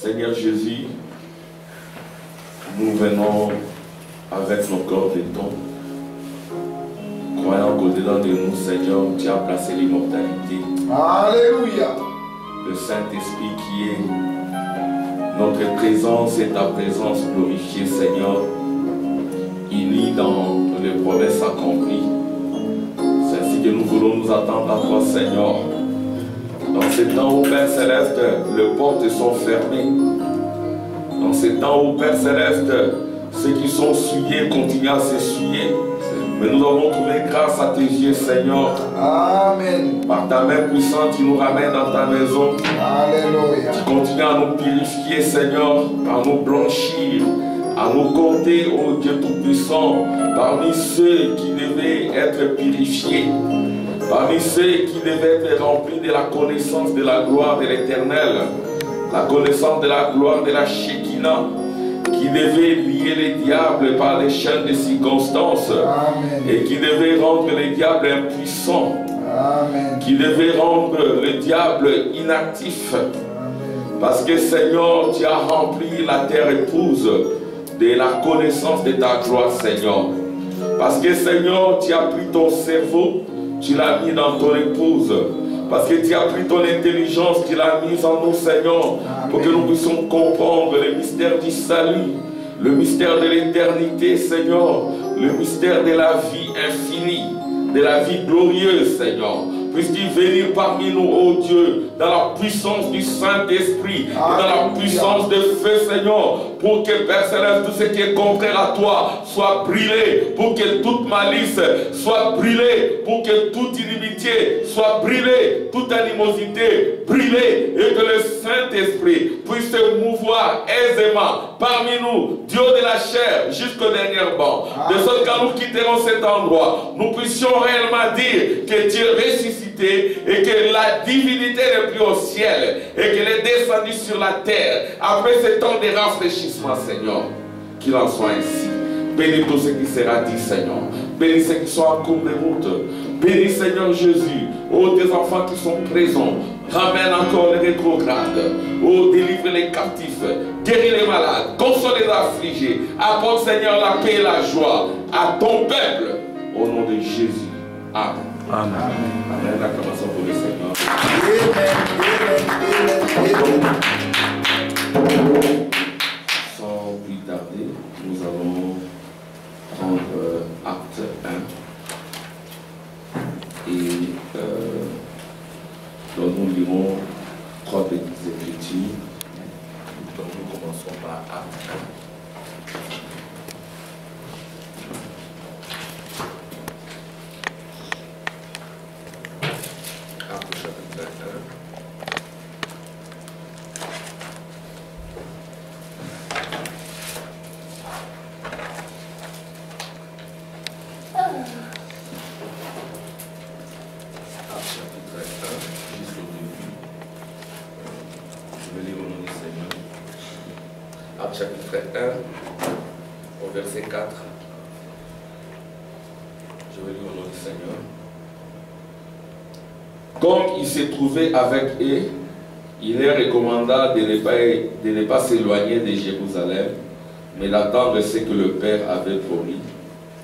Seigneur Jésus, nous venons avec nos corps de ton, croyant qu'au-dedans de nous, Seigneur, tu as placé l'immortalité. Alléluia. Le Saint-Esprit qui est notre présence et ta présence glorifiée, Seigneur, unis dans les promesses accomplies. C'est ainsi que nous voulons nous attendre à toi, Seigneur. Dans ces temps où, Père Céleste, les portes sont fermées. Dans ces temps où, Père Céleste, ceux qui sont souillés continuent à s'essuyer. Mais nous avons trouvé grâce à tes yeux, Seigneur. Amen. Par ta main puissante, tu nous ramènes dans ta maison. Alléluia. Tu continues à nous purifier, Seigneur, à nous blanchir, à nous compter, ô Dieu Tout-Puissant, parmi ceux qui devaient être purifiés, parmi ceux qui devaient être remplis de la connaissance de la gloire de l'Éternel, la connaissance de la gloire de la Shekinah, qui devait lier les diables par les chaînes de circonstances. Amen. Et qui devait rendre les diables impuissants. Amen. Qui devait rendre le diable inactif. Amen. Parce que Seigneur, tu as rempli la terre épouse de la connaissance de ta gloire, Seigneur. Parce que Seigneur, tu as pris ton cerveau, tu l'as mis dans ton épouse. Parce que tu as pris ton intelligence, tu l'as mise en nous, Seigneur, pour que nous puissions comprendre le mystère du salut, le mystère de l'éternité, Seigneur, le mystère de la vie infinie, de la vie glorieuse, Seigneur. Puisses-tu venir parmi nous, ô Dieu, dans la puissance du Saint-Esprit, et dans la puissance de feu, Seigneur, pour que, Père Céleste, tout ce qui est contraire à toi soit brûlé, pour que toute malice soit brûlée, pour que toute inimitié soit brûlée, toute animosité brûlée, et que le Saint-Esprit puisse se mouvoir aisément parmi nous, Dieu de la chair, jusqu'au dernier banc. De sorte que quand nous quitterons cet endroit, nous puissions réellement dire que Dieu ressuscite et que la divinité n'est plus au ciel et qu'elle est descendue sur la terre après ce temps de rafraîchissement, Seigneur. Qu'il en soit ainsi. Bénis tout ce qui sera dit, Seigneur. Bénis ceux qui sont en cours de route. Bénis, Seigneur Jésus, ô tes enfants qui sont présents. Ramène encore les rétrogrades. Oh, délivre les captifs. Guéris les malades. Console les affligés. Apporte, Seigneur, la paix et la joie à ton peuple. Au nom de Jésus. Amen. Amen. Amen. Acclamation pour le Seigneur. Sans plus tarder, nous allons prendre acte 1. Et donc nous lirons 3 petites écritures. Donc nous commençons par acte 1. Chapitre 1, au verset 4. Je vais lire au nom du Seigneur. Comme il s'est trouvé avec eux, il leur recommanda de ne pas s'éloigner de Jérusalem, mais d'attendre ce que le Père avait promis,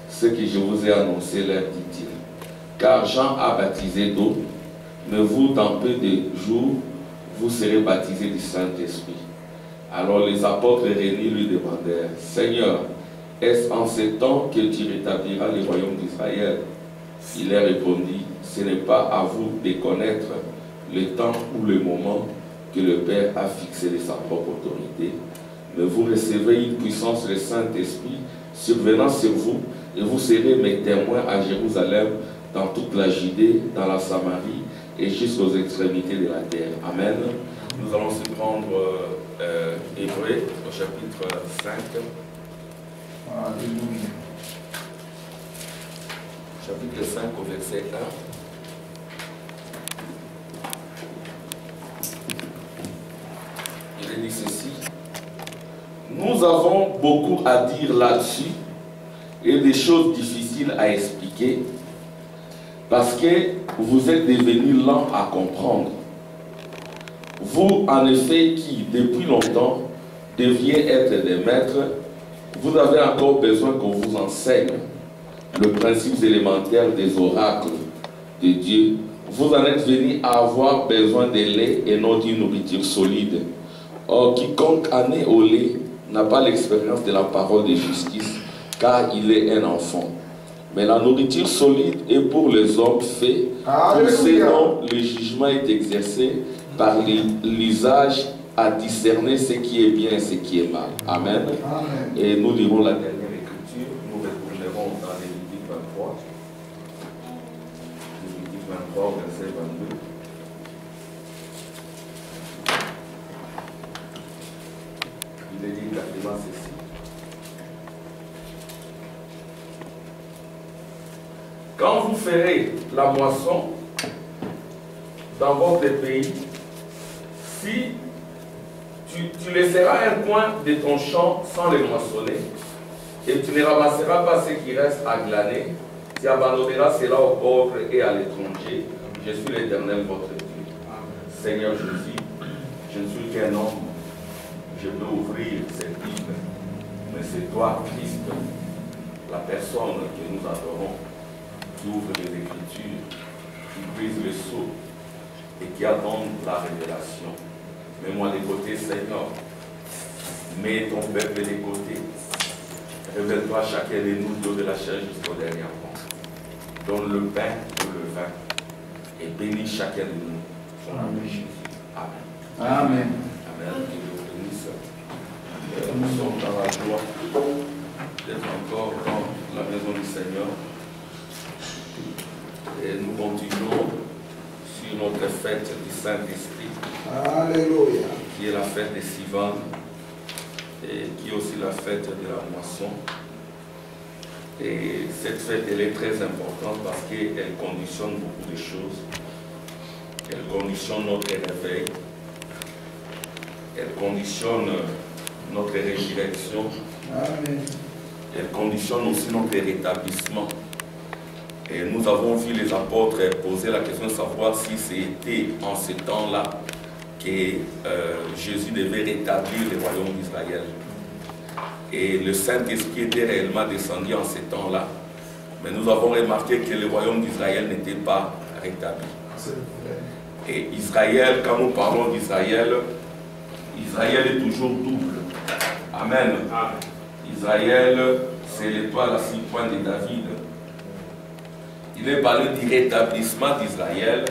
ce que je vous ai annoncé, leur dit-il. Car Jean a baptisé d'eau, mais vous, dans peu de jours, vous serez baptisés du Saint-Esprit. Alors les apôtres réunis lui demandèrent, Seigneur, est-ce en ces temps que tu rétabliras le royaume d'Israël? Il leur répondit, ce n'est pas à vous de connaître le temps ou le moment que le Père a fixé de sa propre autorité, mais vous recevez une puissance du Saint-Esprit survenant sur vous, et vous serez mes témoins à Jérusalem, dans toute la Judée, dans la Samarie, et jusqu'aux extrémités de la terre. Amen. Nous allons se prendre Hébreux au chapitre 5. Alléluia. Chapitre 5 au verset 1. Il est dit ceci. Nous avons beaucoup à dire là-dessus et des choses difficiles à expliquer parce que vous êtes devenus lents à comprendre. Vous, en effet, qui, depuis longtemps, deviez être des maîtres, vous avez encore besoin qu'on vous enseigne le principe élémentaire des oracles de Dieu. Vous en êtes venus à avoir besoin de lait et non d'une nourriture solide. Or, quiconque en est au lait n'a pas l'expérience de la parole de justice, car il est un enfant. Mais la nourriture solide est pour les hommes faits, pour ceux dont le jugement est exercé par l'usage à discerner ce qui est bien et ce qui est mal. Amen. Amen. Et nous lirons la dernière écriture. Nous retournerons dans Lévitique 23. Lévitique 23, verset 22. Il est dit exactement ceci. Quand vous ferez la moisson dans votre pays, si tu laisseras un coin de ton champ sans le moissonner, et tu ne ramasseras pas ce qui reste à glaner, tu abandonneras cela aux pauvres et à l'étranger. Je suis l'Éternel, votre Dieu. Seigneur Jésus, je ne suis qu'un homme. Je peux ouvrir cette Bible, mais c'est toi, Christ, la personne que nous adorons, qui ouvre les Écritures, qui brise le sceau et qui attend la révélation. Mets-moi de côté, Seigneur. Mets ton peuple de côté. Révèle-toi chacun de nous, Dieu de la chair jusqu'au dernier point. Donne le pain ou le vin et bénis chacun de nous. Au nom de Jésus. Amen. Amen. Amen. Que Dieu bénisse. Nous sommes dans la joie d'être encore dans la maison du Seigneur. Et nous continuons sur notre fête du Saint-Esprit. Alléluia. Qui est la fête des Sivan et qui est aussi la fête de la moisson. Et cette fête, elle est très importante parce qu'elle conditionne beaucoup de choses. Elle conditionne notre réveil. Elle conditionne notre résurrection. Amen. Elle conditionne aussi notre rétablissement. Et nous avons vu les apôtres poser la question de savoir si c'était en ce temps-là que Jésus devait rétablir le royaume d'Israël. Et le Saint-Esprit était réellement descendu en ce temps-là. Mais nous avons remarqué que le royaume d'Israël n'était pas rétabli. Et Israël, quand nous parlons d'Israël, Israël est toujours double. Amen. Israël, c'est l'étoile à 6 points de David. Il est parlé du rétablissement d'Israël.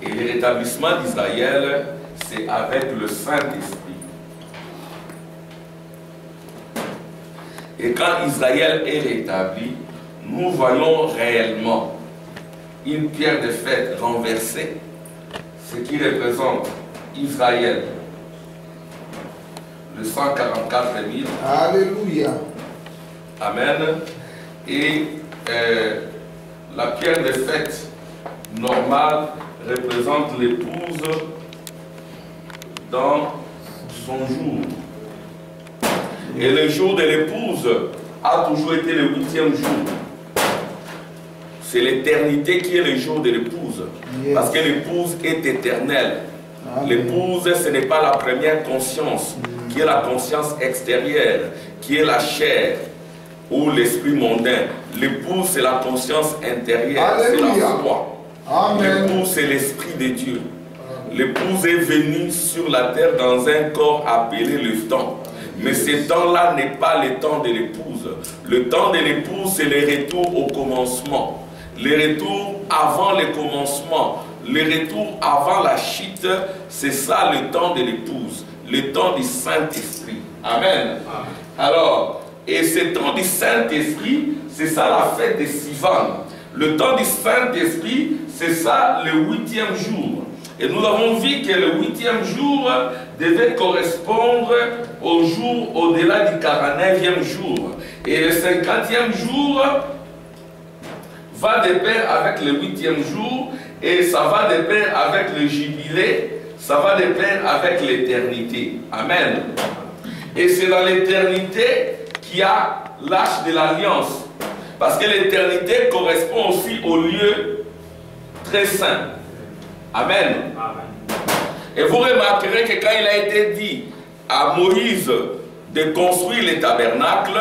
Et le rétablissement d'Israël, c'est avec le Saint-Esprit. Et quand Israël est rétabli, nous voyons réellement une pierre de fête renversée, ce qui représente Israël, le 144 000. Alléluia. Amen. Et la pierre de fête normale représente l'épouse dans son jour. Et le jour de l'épouse a toujours été le 8e jour. C'est l'éternité qui est le jour de l'épouse. Yes. Parce que l'épouse est éternelle. L'épouse, ce n'est pas la première conscience, qui est la conscience extérieure, qui est la chair ou l'esprit mondain. L'épouse, c'est la conscience intérieure, c'est la foi. L'épouse, c'est l'esprit de Dieu. L'épouse est venue sur la terre dans un corps appelé le temps. Mais ce temps-là n'est pas le temps de l'épouse. Le temps de l'épouse, c'est le retour au commencement. Le retour avant le commencement. Le retour avant la chute, c'est ça le temps de l'épouse. Le temps du Saint-Esprit. Amen. Alors, et ce temps du Saint-Esprit, c'est ça la fête des Sivan. Le temps du Saint-Esprit, c'est ça le 8e jour. Et nous avons vu que le 8e jour devait correspondre au jour au-delà du 49e jour. Et le 50e jour va de pair avec le 8e jour, et ça va de pair avec le jubilé, ça va de pair avec l'éternité. Amen. Et c'est dans l'éternité qu'il y a l'âge de l'alliance. Parce que l'éternité correspond aussi au lieu très saint. Amen. Et vous remarquerez que quand il a été dit à Moïse de construire les tabernacles,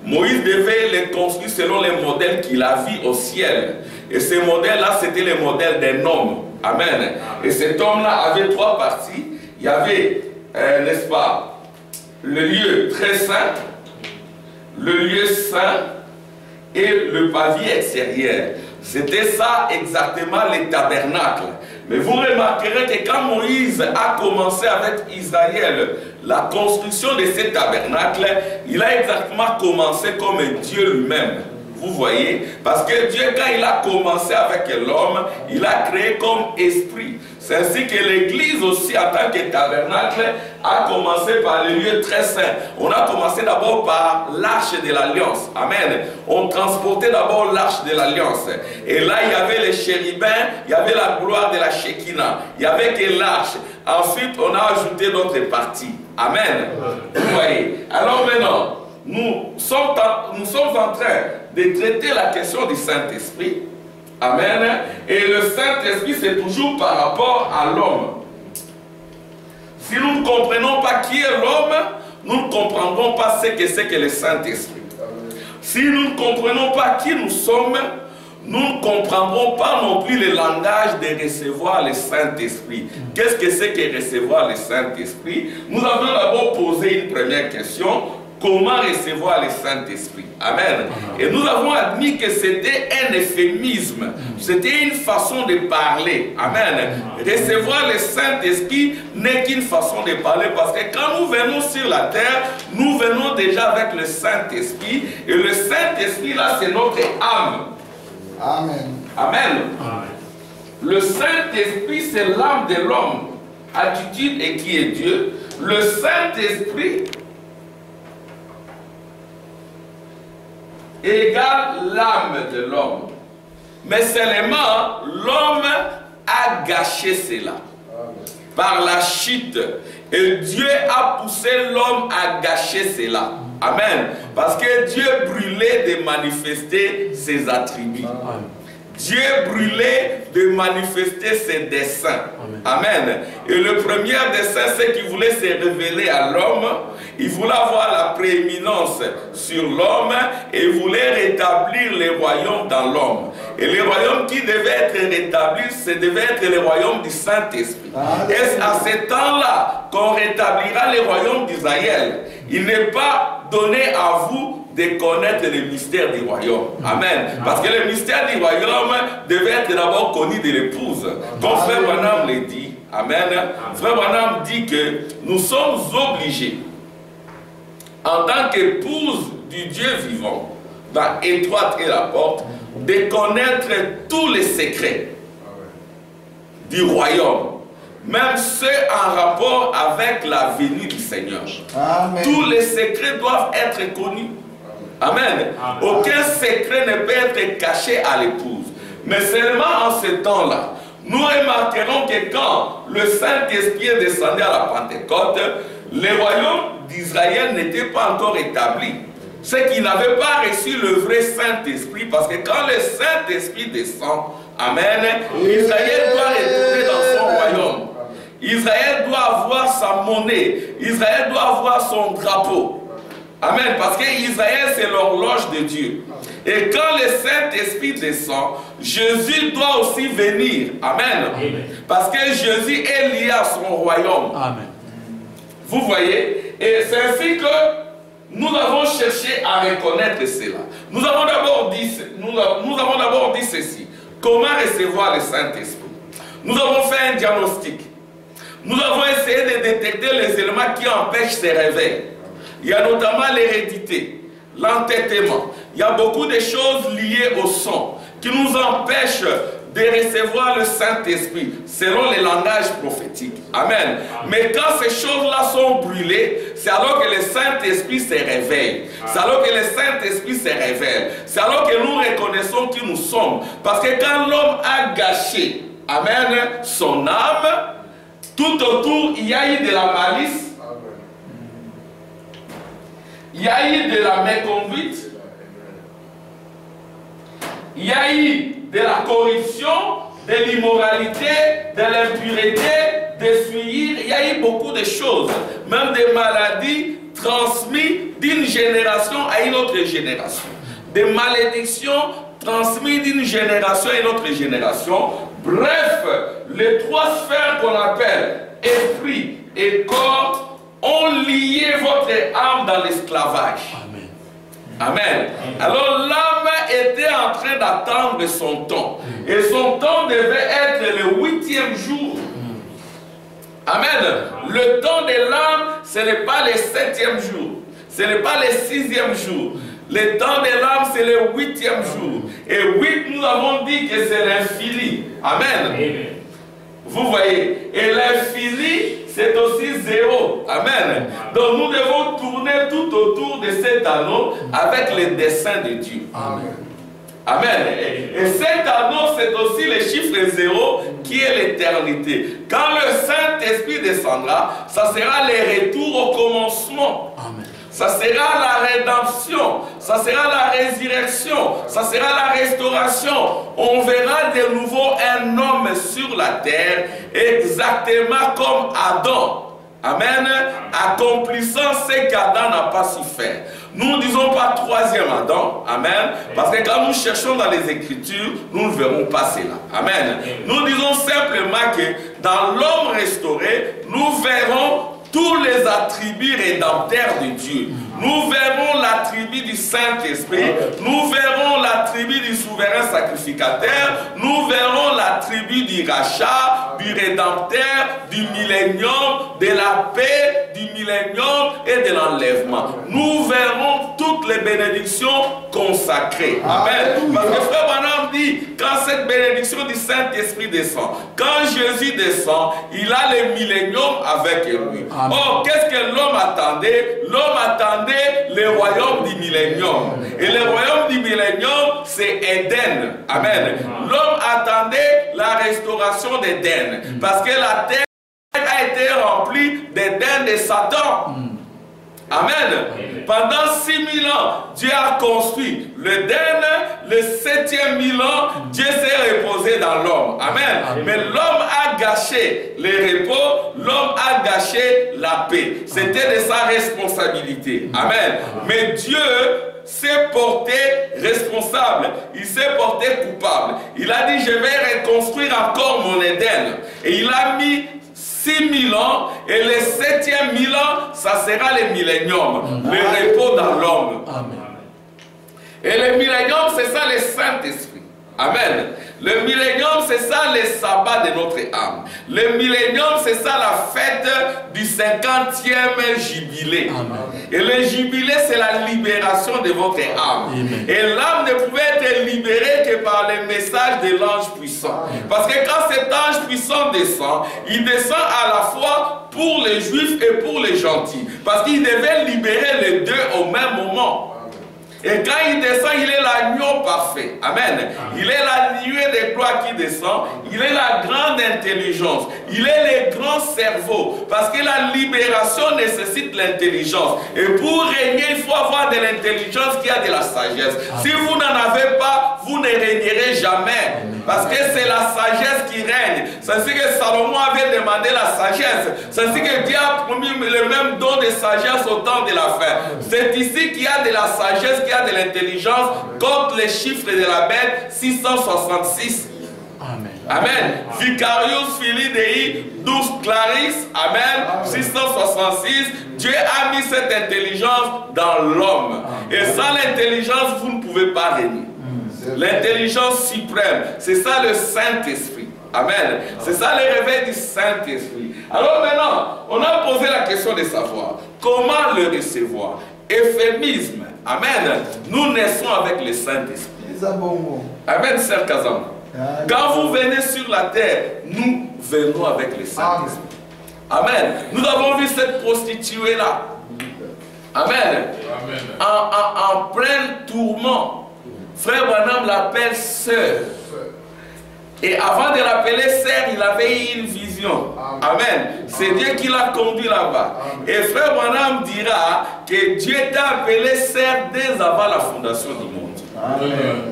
Moïse devait les construire selon les modèles qu'il a vus au ciel. Et ces modèles-là, c'était les modèles d'un homme. Amen. Et cet homme-là avait trois parties. Il y avait, n'est-ce pas, le lieu très saint, le lieu saint et le pavillon extérieur. C'était ça exactement les tabernacles. Mais vous remarquerez que quand Moïse a commencé avec Israël la construction de ces tabernacles, il a exactement commencé comme Dieu lui-même. Vous voyez? Parce que Dieu, quand il a commencé avec l'homme, il a créé comme esprit. C'est ainsi que l'Église aussi, en tant que tabernacle, a commencé par le lieu très saint. On a commencé d'abord par l'arche de l'Alliance. Amen. On transportait d'abord l'arche de l'Alliance. Et là, il y avait les chérubins, il y avait la gloire de la Shekinah. Il n'y avait que l'arche. Ensuite, on a ajouté d'autres parties. Amen. Vous voyez? Alors maintenant, nous sommes en train de traiter la question du Saint-Esprit. Amen. Et le Saint-Esprit, c'est toujours par rapport à l'homme. Si nous ne comprenons pas qui est l'homme, nous ne comprendrons pas ce que c'est que le Saint-Esprit. Si nous ne comprenons pas qui nous sommes, nous ne comprendrons pas non plus le langage de recevoir le Saint-Esprit. Qu'est-ce que c'est que recevoir le Saint-Esprit? Nous avons d'abord posé une première question. Comment recevoir le Saint-Esprit? Amen. Et nous avons admis que c'était un euphémisme. C'était une façon de parler. Amen. Recevoir le Saint-Esprit n'est qu'une façon de parler parce que quand nous venons sur la terre, nous venons déjà avec le Saint-Esprit. Et le Saint-Esprit, là, c'est notre âme. Amen. Amen. Le Saint-Esprit, c'est l'âme de l'homme. Attitude et qui est Dieu. Le Saint-Esprit égale l'âme de l'homme. Mais seulement l'homme a gâché cela par la chute. Et Dieu a poussé l'homme à gâcher cela. Amen. Parce que Dieu brûlait de manifester ses attributs. Dieu brûlait de manifester ses desseins. Amen. Et le premier dessein, c'est qu'il voulait se révéler à l'homme. Il voulait avoir la prééminence sur l'homme et il voulait rétablir les royaumes dans l'homme. Et les royaumes qui devaient être rétablis, ce devait être les royaumes du Saint-Esprit. Et à ce temps-là qu'on rétablira les royaumes d'Israël. Il n'est pas donné à vous de connaître le mystère du royaume. Amen. Parce que le mystère du royaume devait être d'abord connu de l'épouse. Comme Frère Branham le dit. Amen. Frère Branham dit que nous sommes obligés, en tant qu'épouse du Dieu vivant, dans étroite est la porte, de connaître tous les secrets du royaume. Même ceux en rapport avec la venue du Seigneur. Amen. Tous les secrets doivent être connus. Amen. Aucun secret ne peut être caché à l'épouse. Mais seulement en ce temps-là, nous remarquerons que quand le Saint-Esprit est descendu à la Pentecôte, les royaumes d'Israël n'étaient pas encore établis. C'est qu'ils n'avaient pas reçu le vrai Saint-Esprit, parce que quand le Saint-Esprit descend, amen, Israël doit retourner dans son royaume. Israël doit avoir sa monnaie. Israël doit avoir son drapeau. Amen. Parce que Israël, c'est l'horloge de Dieu. Et quand le Saint-Esprit descend, Jésus doit aussi venir. Amen. Parce que Jésus est lié à son royaume. Amen. Vous voyez? Et c'est ainsi que nous avons cherché à reconnaître cela. Nous avons d'abord dit ceci. Comment recevoir le Saint-Esprit? Nous avons fait un diagnostic. Nous avons essayé de détecter les éléments qui empêchent ces réveils. Il y a notamment l'hérédité, l'entêtement. Il y a beaucoup de choses liées au son qui nous empêchent de recevoir le Saint-Esprit selon les langages prophétiques. Amen. Mais quand ces choses-là sont brûlées, c'est alors que le Saint-Esprit se réveille. C'est alors que le Saint-Esprit se révèle. C'est alors que nous reconnaissons qui nous sommes. Parce que quand l'homme a gâché, amen, son âme, tout autour, il y a eu de la malice, il y a eu de la méconduite, il y a eu de la corruption, de l'immoralité, de l'impureté, d'essuyer, il y a eu beaucoup de choses, même des maladies transmises d'une génération à une autre génération. Des malédictions transmises d'une génération à une autre génération. Bref, les trois sphères qu'on appelle esprit et corps ont lié votre âme dans l'esclavage. Amen. Alors l'âme était en train d'attendre son temps. Et son temps devait être le 8e jour. Amen. Le temps de l'âme, ce n'est pas le 7e jour. Ce n'est pas le 6e jour. Le temps de l'âme, c'est le 8e jour. Et 8, nous avons dit que c'est l'infini. Amen. Vous voyez. Et l'infini, c'est aussi 0. Amen. Donc nous devons tourner tout autour de cet anneau avec les desseins de Dieu. Amen. Amen. Et cet anneau, c'est aussi le chiffre 0 qui est l'éternité. Quand le Saint-Esprit descendra, ça sera le retour au commencement. Amen. Ça sera la rédemption, ça sera la résurrection, ça sera la restauration. On verra de nouveau un homme sur la terre, exactement comme Adam. Amen. Accomplissant ce qu'Adam n'a pas su faire. Nous ne disons pas troisième Adam. Amen. Parce que quand nous cherchons dans les Écritures, nous ne verrons pas cela. Amen. Nous disons simplement que dans l'homme restauré, nous verrons tous les attributs rédempteurs de Dieu. Nous verrons l'attribut du Saint-Esprit, nous verrons l'attribut du souverain sacrificateur, nous verrons l'attribut du rachat, du rédempteur, du millénium, de la paix, du millénium et de l'enlèvement. Nous verrons toutes les bénédictions consacrées. Amen. Parce que Frère Branham dit, quand cette bénédiction du Saint-Esprit descend, quand Jésus descend, il a le millénium avec lui. Or, qu'est-ce que l'homme attendait? L'homme attendait le royaume du millénium. Et le royaume du millénium, c'est Éden. Amen. L'homme attendait la restauration d'Éden. Parce que la terre a été remplie d'Éden de Satan. Amen. Pendant 6000 ans, Dieu a construit l'Éden. Le 7e millénaire, Dieu s'est reposé dans l'homme. Amen. Mais l'homme a gâché le repos, l'homme a gâché la paix. C'était de sa responsabilité. Amen. Mais Dieu s'est porté responsable. Il s'est porté coupable. Il a dit, je vais reconstruire encore mon Éden. Et il a mis 6000 ans, et le 7e millénaire, ça sera le millénium, le repos dans l'homme. Et le millénium, c'est ça le Saint-Esprit. Amen. Le millénium, c'est ça le sabbat de notre âme. Le millénium, c'est ça la fête du 50e jubilé. Amen. Et le jubilé, c'est la libération de votre âme. Amen. Et l'âme ne pouvait être libérée que par le message de l'ange puissant. Amen. Parce que quand cet ange puissant descend, il descend à la fois pour les juifs et pour les gentils. Parce qu'il devait libérer les deux au même moment. Et quand il descend, il est l'agneau parfait. Amen. Il est la nuée de gloire qui descend. Il est la grande intelligence. Il est le grand cerveau. Parce que la libération nécessite l'intelligence. Et pour régner, il faut avoir de l'intelligence qui a de la sagesse. Si vous n'en avez pas, vous ne régnerez jamais. Parce que c'est la sagesse qui règne. C'est ainsi que Salomon avait demandé la sagesse. C'est ainsi que Dieu a promis le même don de sagesse au temps de la fin. C'est ici qu'il y a de la sagesse, qu'il y a de l'intelligence, contre les chiffres de la bête, 666. Amen. Amen. Vicarius Filii Dei, Dux Claris. Amen. 666. Dieu a mis cette intelligence dans l'homme. Et sans l'intelligence, vous ne pouvez pas régner. L'intelligence suprême, c'est ça le Saint-Esprit. Amen. C'est ça le réveil du Saint-Esprit. Alors maintenant, on a posé la question de savoir comment le recevoir. Euphémisme. Amen. Nous naissons avec le Saint-Esprit. Amen, Sœur Kazam. Quand vous venez sur la terre, nous venons avec le Saint-Esprit. Amen. Nous avons vu cette prostituée-là. Amen. En plein tourment. Frère Branham l'appelle sœur. Et avant de l'appeler sœur, il avait eu une vision. Amen. C'est Dieu qui l'a conduit là-bas. Et Frère Branham dira que Dieu t'a appelé sœur dès avant la fondation du monde. Amen.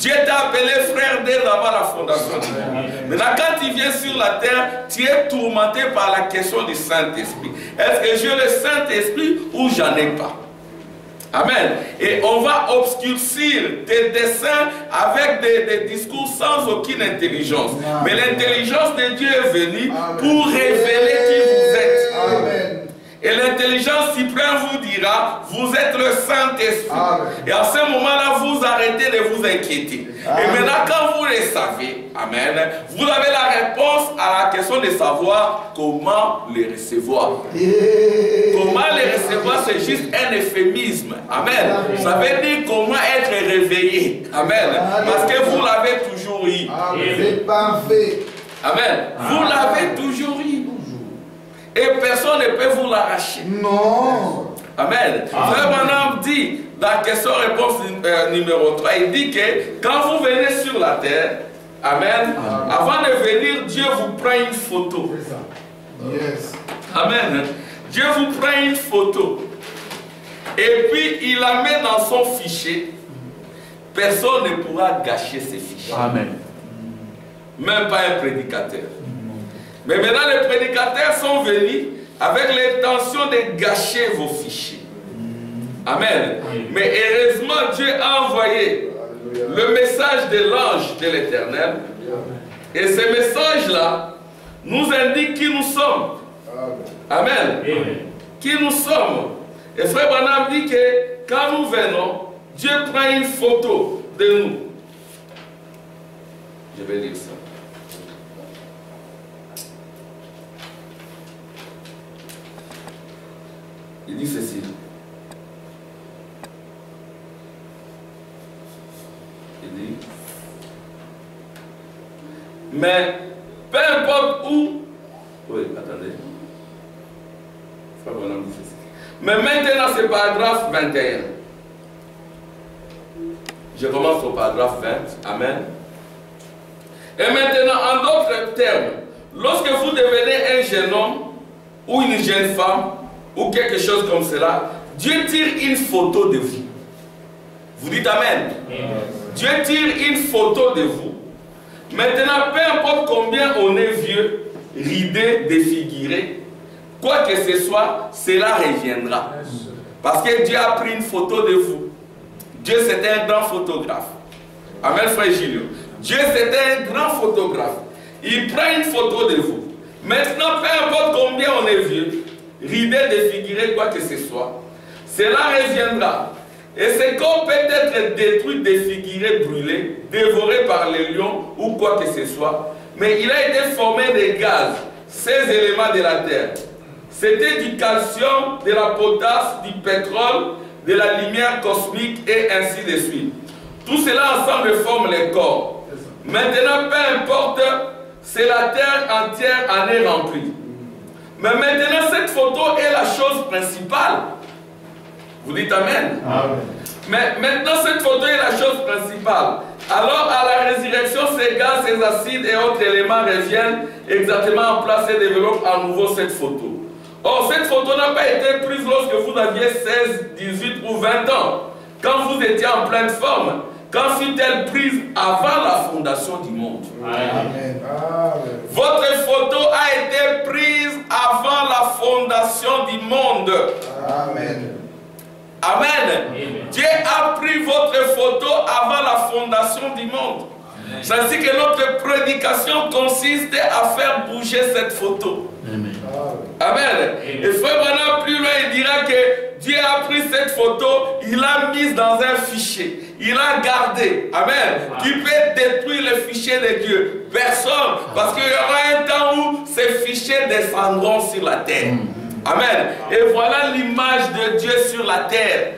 Dieu t'a appelé frère dès avant la fondation du monde. Maintenant, quand tu viens sur la terre, tu es tourmenté par la question du Saint-Esprit. Est-ce que j'ai le Saint-Esprit ou j'en ai pas? Amen. Et on va obscurcir tes desseins avec des discours sans aucune intelligence. Amen. Mais l'intelligence de Dieu est venue pour révéler qui vous êtes. Amen. Et l'intelligence suprême vous dira, vous êtes le Saint-Esprit. Et à ce moment-là, vous arrêtez de vous inquiéter. Amen. Et maintenant, quand vous le savez, amen, vous avez la réponse à la question de savoir comment les recevoir. Comment les recevoir, c'est juste un euphémisme. Amen. Ça veut dire comment être réveillé. Amen. Parce que vous l'avez toujours eu. C'est parfait. Amen. Vous l'avez toujours eu. Et personne ne peut vous l'arracher. Non. Amen. Frère Branham dit, dans la question-réponse numéro 3, il dit que quand vous venez sur la terre, amen, avant de venir, Dieu vous prend une photo. Yes. Amen. Dieu vous prend une photo. Et puis, il la met dans son fichier. Personne ne pourra gâcher ces fichiers. Amen. Même pas un prédicateur. Mais maintenant, les prédicateurs sont venus avec l'intention de gâcher vos fichiers. Amen. Mais heureusement, Dieu a envoyé le message de l'ange de l'Éternel. Et ce message-là nous indique qui nous sommes. Amen. Qui nous sommes. Et Frère Branham dit que quand nous venons, Dieu prend une photo de nous. Je vais lire ça. Il dit ceci. Il dit, mais peu importe où, oui, attendez. Mais maintenant, c'est paragraphe 21. Je commence au paragraphe 20. Amen. Et maintenant, en d'autres termes, lorsque vous devenez un jeune homme ou une jeune femme, ou quelque chose comme cela, Dieu tire une photo de vous. Vous dites Amen. Dieu tire une photo de vous. Maintenant, peu importe combien on est vieux, ridé, défiguré, quoi que ce soit, cela reviendra. Parce que Dieu a pris une photo de vous. Dieu, c'était un grand photographe. Amen, frère Julio. Dieu, c'était un grand photographe. Il prend une photo de vous. Maintenant, peu importe combien on est vieux, ridé, défiguré, quoi que ce soit, cela reviendra. Et c'est qu'on peut être détruit, défiguré, brûlé, dévoré par les lions ou quoi que ce soit. Mais il a été formé de gaz, ces éléments de la terre. C'était du calcium, de la potasse, du pétrole, de la lumière cosmique et ainsi de suite. Tout cela ensemble forme les corps. Maintenant, peu importe, c'est la terre entière en est remplie. Mais maintenant, cette photo est la chose principale. Vous dites Amen. Amen. Mais maintenant, cette photo est la chose principale. Alors, à la résurrection, ces gaz, ces acides et autres éléments reviennent exactement en place et développent à nouveau cette photo. Or, cette photo n'a pas été prise lorsque vous aviez 16, 18 ou 20 ans, quand vous étiez en pleine forme. Quand fut-elle prise avant la fondation du monde? Amen. Votre photo a été prise avant la fondation du monde. Amen. Amen. Dieu a pris votre photo avant la fondation du monde. C'est ainsi que notre prédication consiste à faire bouger cette photo. Amen. Amen. Et Frère Branham plus loin, il dira que Dieu a pris cette photo, il l'a mise dans un fichier. Il a gardé. Amen. Qui peut détruire le fichier de Dieu? Personne. Parce qu'il y aura un temps où ces fichiers descendront sur la terre. Amen. Et voilà l'image de Dieu sur la terre.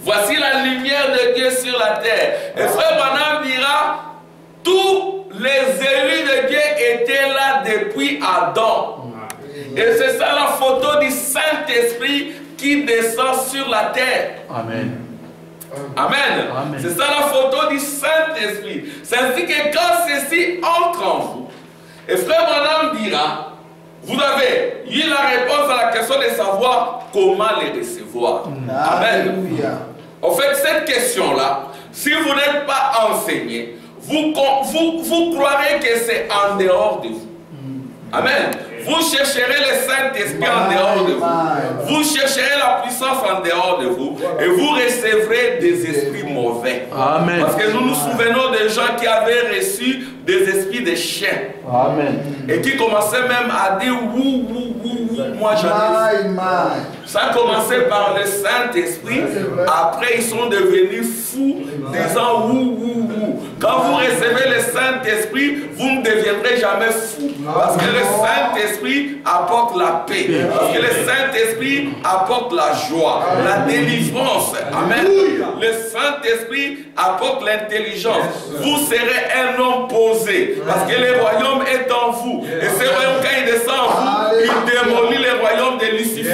Voici la lumière de Dieu sur la terre. Et Frère Branham dira, tous les élus de Dieu étaient là depuis Adam. Et c'est ça la photo du Saint-Esprit qui descend sur la terre. Amen. Amen. Amen. C'est ça la photo du Saint-Esprit. C'est ainsi que quand ceci entre en vous, et Frère Branham dira, vous avez eu la réponse à la question de savoir comment les recevoir. Amen. Alléluia. En fait, cette question-là, Si vous n'êtes pas enseigné, vous croirez que c'est en dehors de vous. Amen. Vous chercherez le Saint-Esprit en dehors de vous. Vous chercherez la puissance en dehors de vous. Et vous recevrez des esprits mauvais. Amen. Parce que nous nous souvenons des gens qui avaient reçu des esprits de chiens. Amen. Et qui commençaient même à dire wou, wou, wou, wou. Moi j'en ai. Ça a commencé par le Saint-Esprit. Après ils sont devenus fous, disant wou, wou, wou. Quand vous recevez le Saint-Esprit, vous ne deviendrez jamais fou. Parce que le Saint-Esprit apporte la paix. Parce que le Saint-Esprit apporte la joie, la délivrance. Amen. Le Saint-Esprit apporte l'intelligence. Vous serez un homme posé. Parce que le royaume est en vous. Et ce royaume, quand il descend en vous, il démolit le royaume de Lucifer.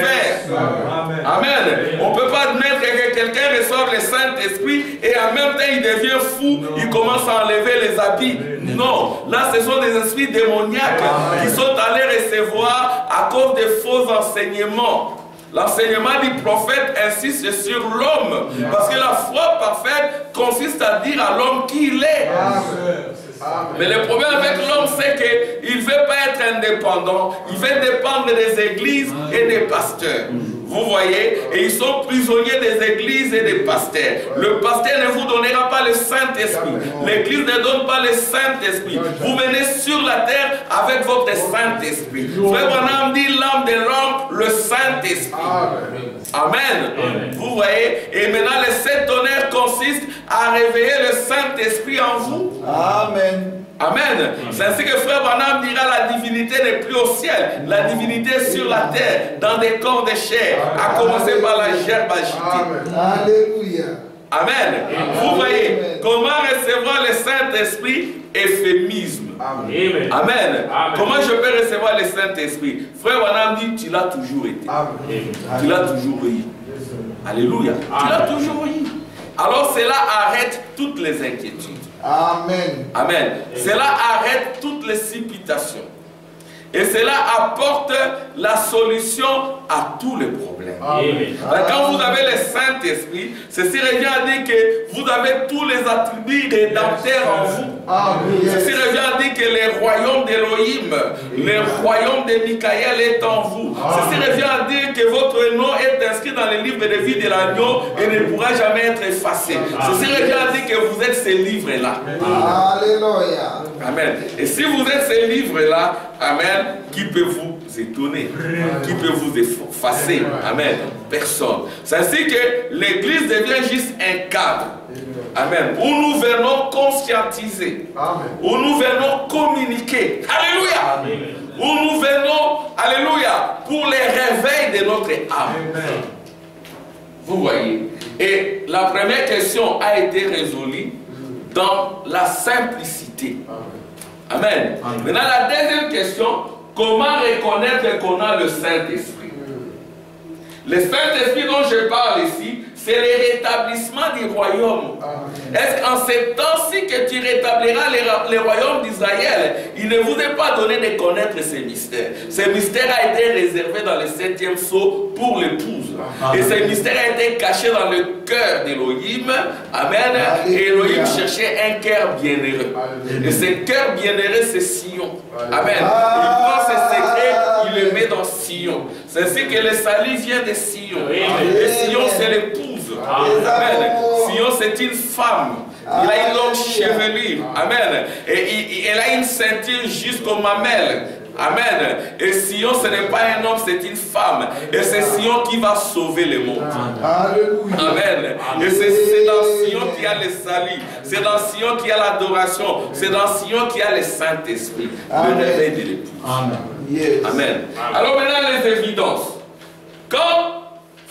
Amen. On ne peut pas admettre que quelqu'un reçoive le Saint-Esprit et en même temps il devient fou, il commence à enlever les habits. Non, là ce sont des esprits démoniaques qui sont allés recevoir à cause des faux enseignements. L'enseignement du prophète insiste sur l'homme, parce que la foi parfaite consiste à dire à l'homme qui il est. Mais le problème avec l'homme, c'est qu'il ne veut pas être indépendant, il veut dépendre des églises et des pasteurs. Vous voyez, et ils sont prisonniers des églises et des pasteurs. Le pasteur ne vous donnera pas le Saint-Esprit. L'église ne donne pas le Saint-Esprit. Vous venez sur la terre avec votre Saint-Esprit. Frère Branham dit l'âme de l'homme, le Saint-Esprit. Amen. Vous voyez, et maintenant le sept tonnerres consiste à réveiller le Saint-Esprit en vous. Amen. Amen. C'est ainsi que Frère Branham dira la divinité n'est plus au ciel, la divinité est sur la terre, dans des corps de chair, à commencer par la gerbe agitée. Alléluia. Amen. Vous voyez, comment recevoir le Saint-Esprit? Euphémisme. Amen. Amen. Comment je peux recevoir le Saint-Esprit? Frère Branham dit, tu l'as toujours été. Tu l'as toujours eu. Alléluia. Tu l'as toujours eu. Alors cela arrête toutes les inquiétudes. Amen. Amen. Cela arrête toutes les supputations. Et cela apporte la solution à tous les problèmes. Amen. Quand vous avez le Saint-Esprit, ceci revient à dire que vous avez tous les attributs rédempteurs en vous. Amen. Ceci revient à dire que le royaume d'Élohim, le royaume de Michael est en vous. Ceci revient à dire que votre nom est inscrit dans le livre de vie de l'agneau et ne pourra jamais être effacé. Ceci revient à dire que vous êtes ces livres-là. Alléluia. Amen. Et si vous êtes ces livres-là, amen, qui peut vous étonner? Qui peut vous effacer? Amen. Personne. C'est ainsi que l'église devient juste un cadre. Amen. Où nous venons conscientiser. Où nous venons communiquer. Alléluia. Où nous venons, alléluia, pour les réveils de notre âme. Vous voyez. Et la première question a été résolue dans la simplicité. Amen. Maintenant, la deuxième question, comment reconnaître qu'on a le Saint-Esprit? Le Saint-Esprit dont je parle ici, c'est le rétablissement du royaume. Est-ce qu'en ce temps-ci que tu rétabliras le royaume d'Israël, il ne vous est pas donné de connaître ces mystères? Ce mystère a été réservé dans le 7e sceau pour l'épouse. Et ce mystère a été caché dans le cœur d'Élohim. Amen. Et Élohim cherchait un cœur bienheureux. Et ce cœur bienheureux, c'est Sion. Amen. Il prend ce secret, il le met dans Sion. C'est ainsi que le salut vient de Sion. Et Sion, c'est l'épouse. Amen. Sion, c'est une femme. Il a une longue chevelure. Amen. Et elle a une ceinture jusqu'aux mamelles. Amen. Et Sion, ce n'est pas un homme, c'est une femme. Et c'est Sion qui va sauver le monde. Amen. Et c'est dans Sion qu'il y a le salut. C'est dans Sion qu'il y a l'adoration. C'est dans Sion qu'il y a le Saint-Esprit. Le réveil de l'épouse. Amen. Alors maintenant, les évidences. Quand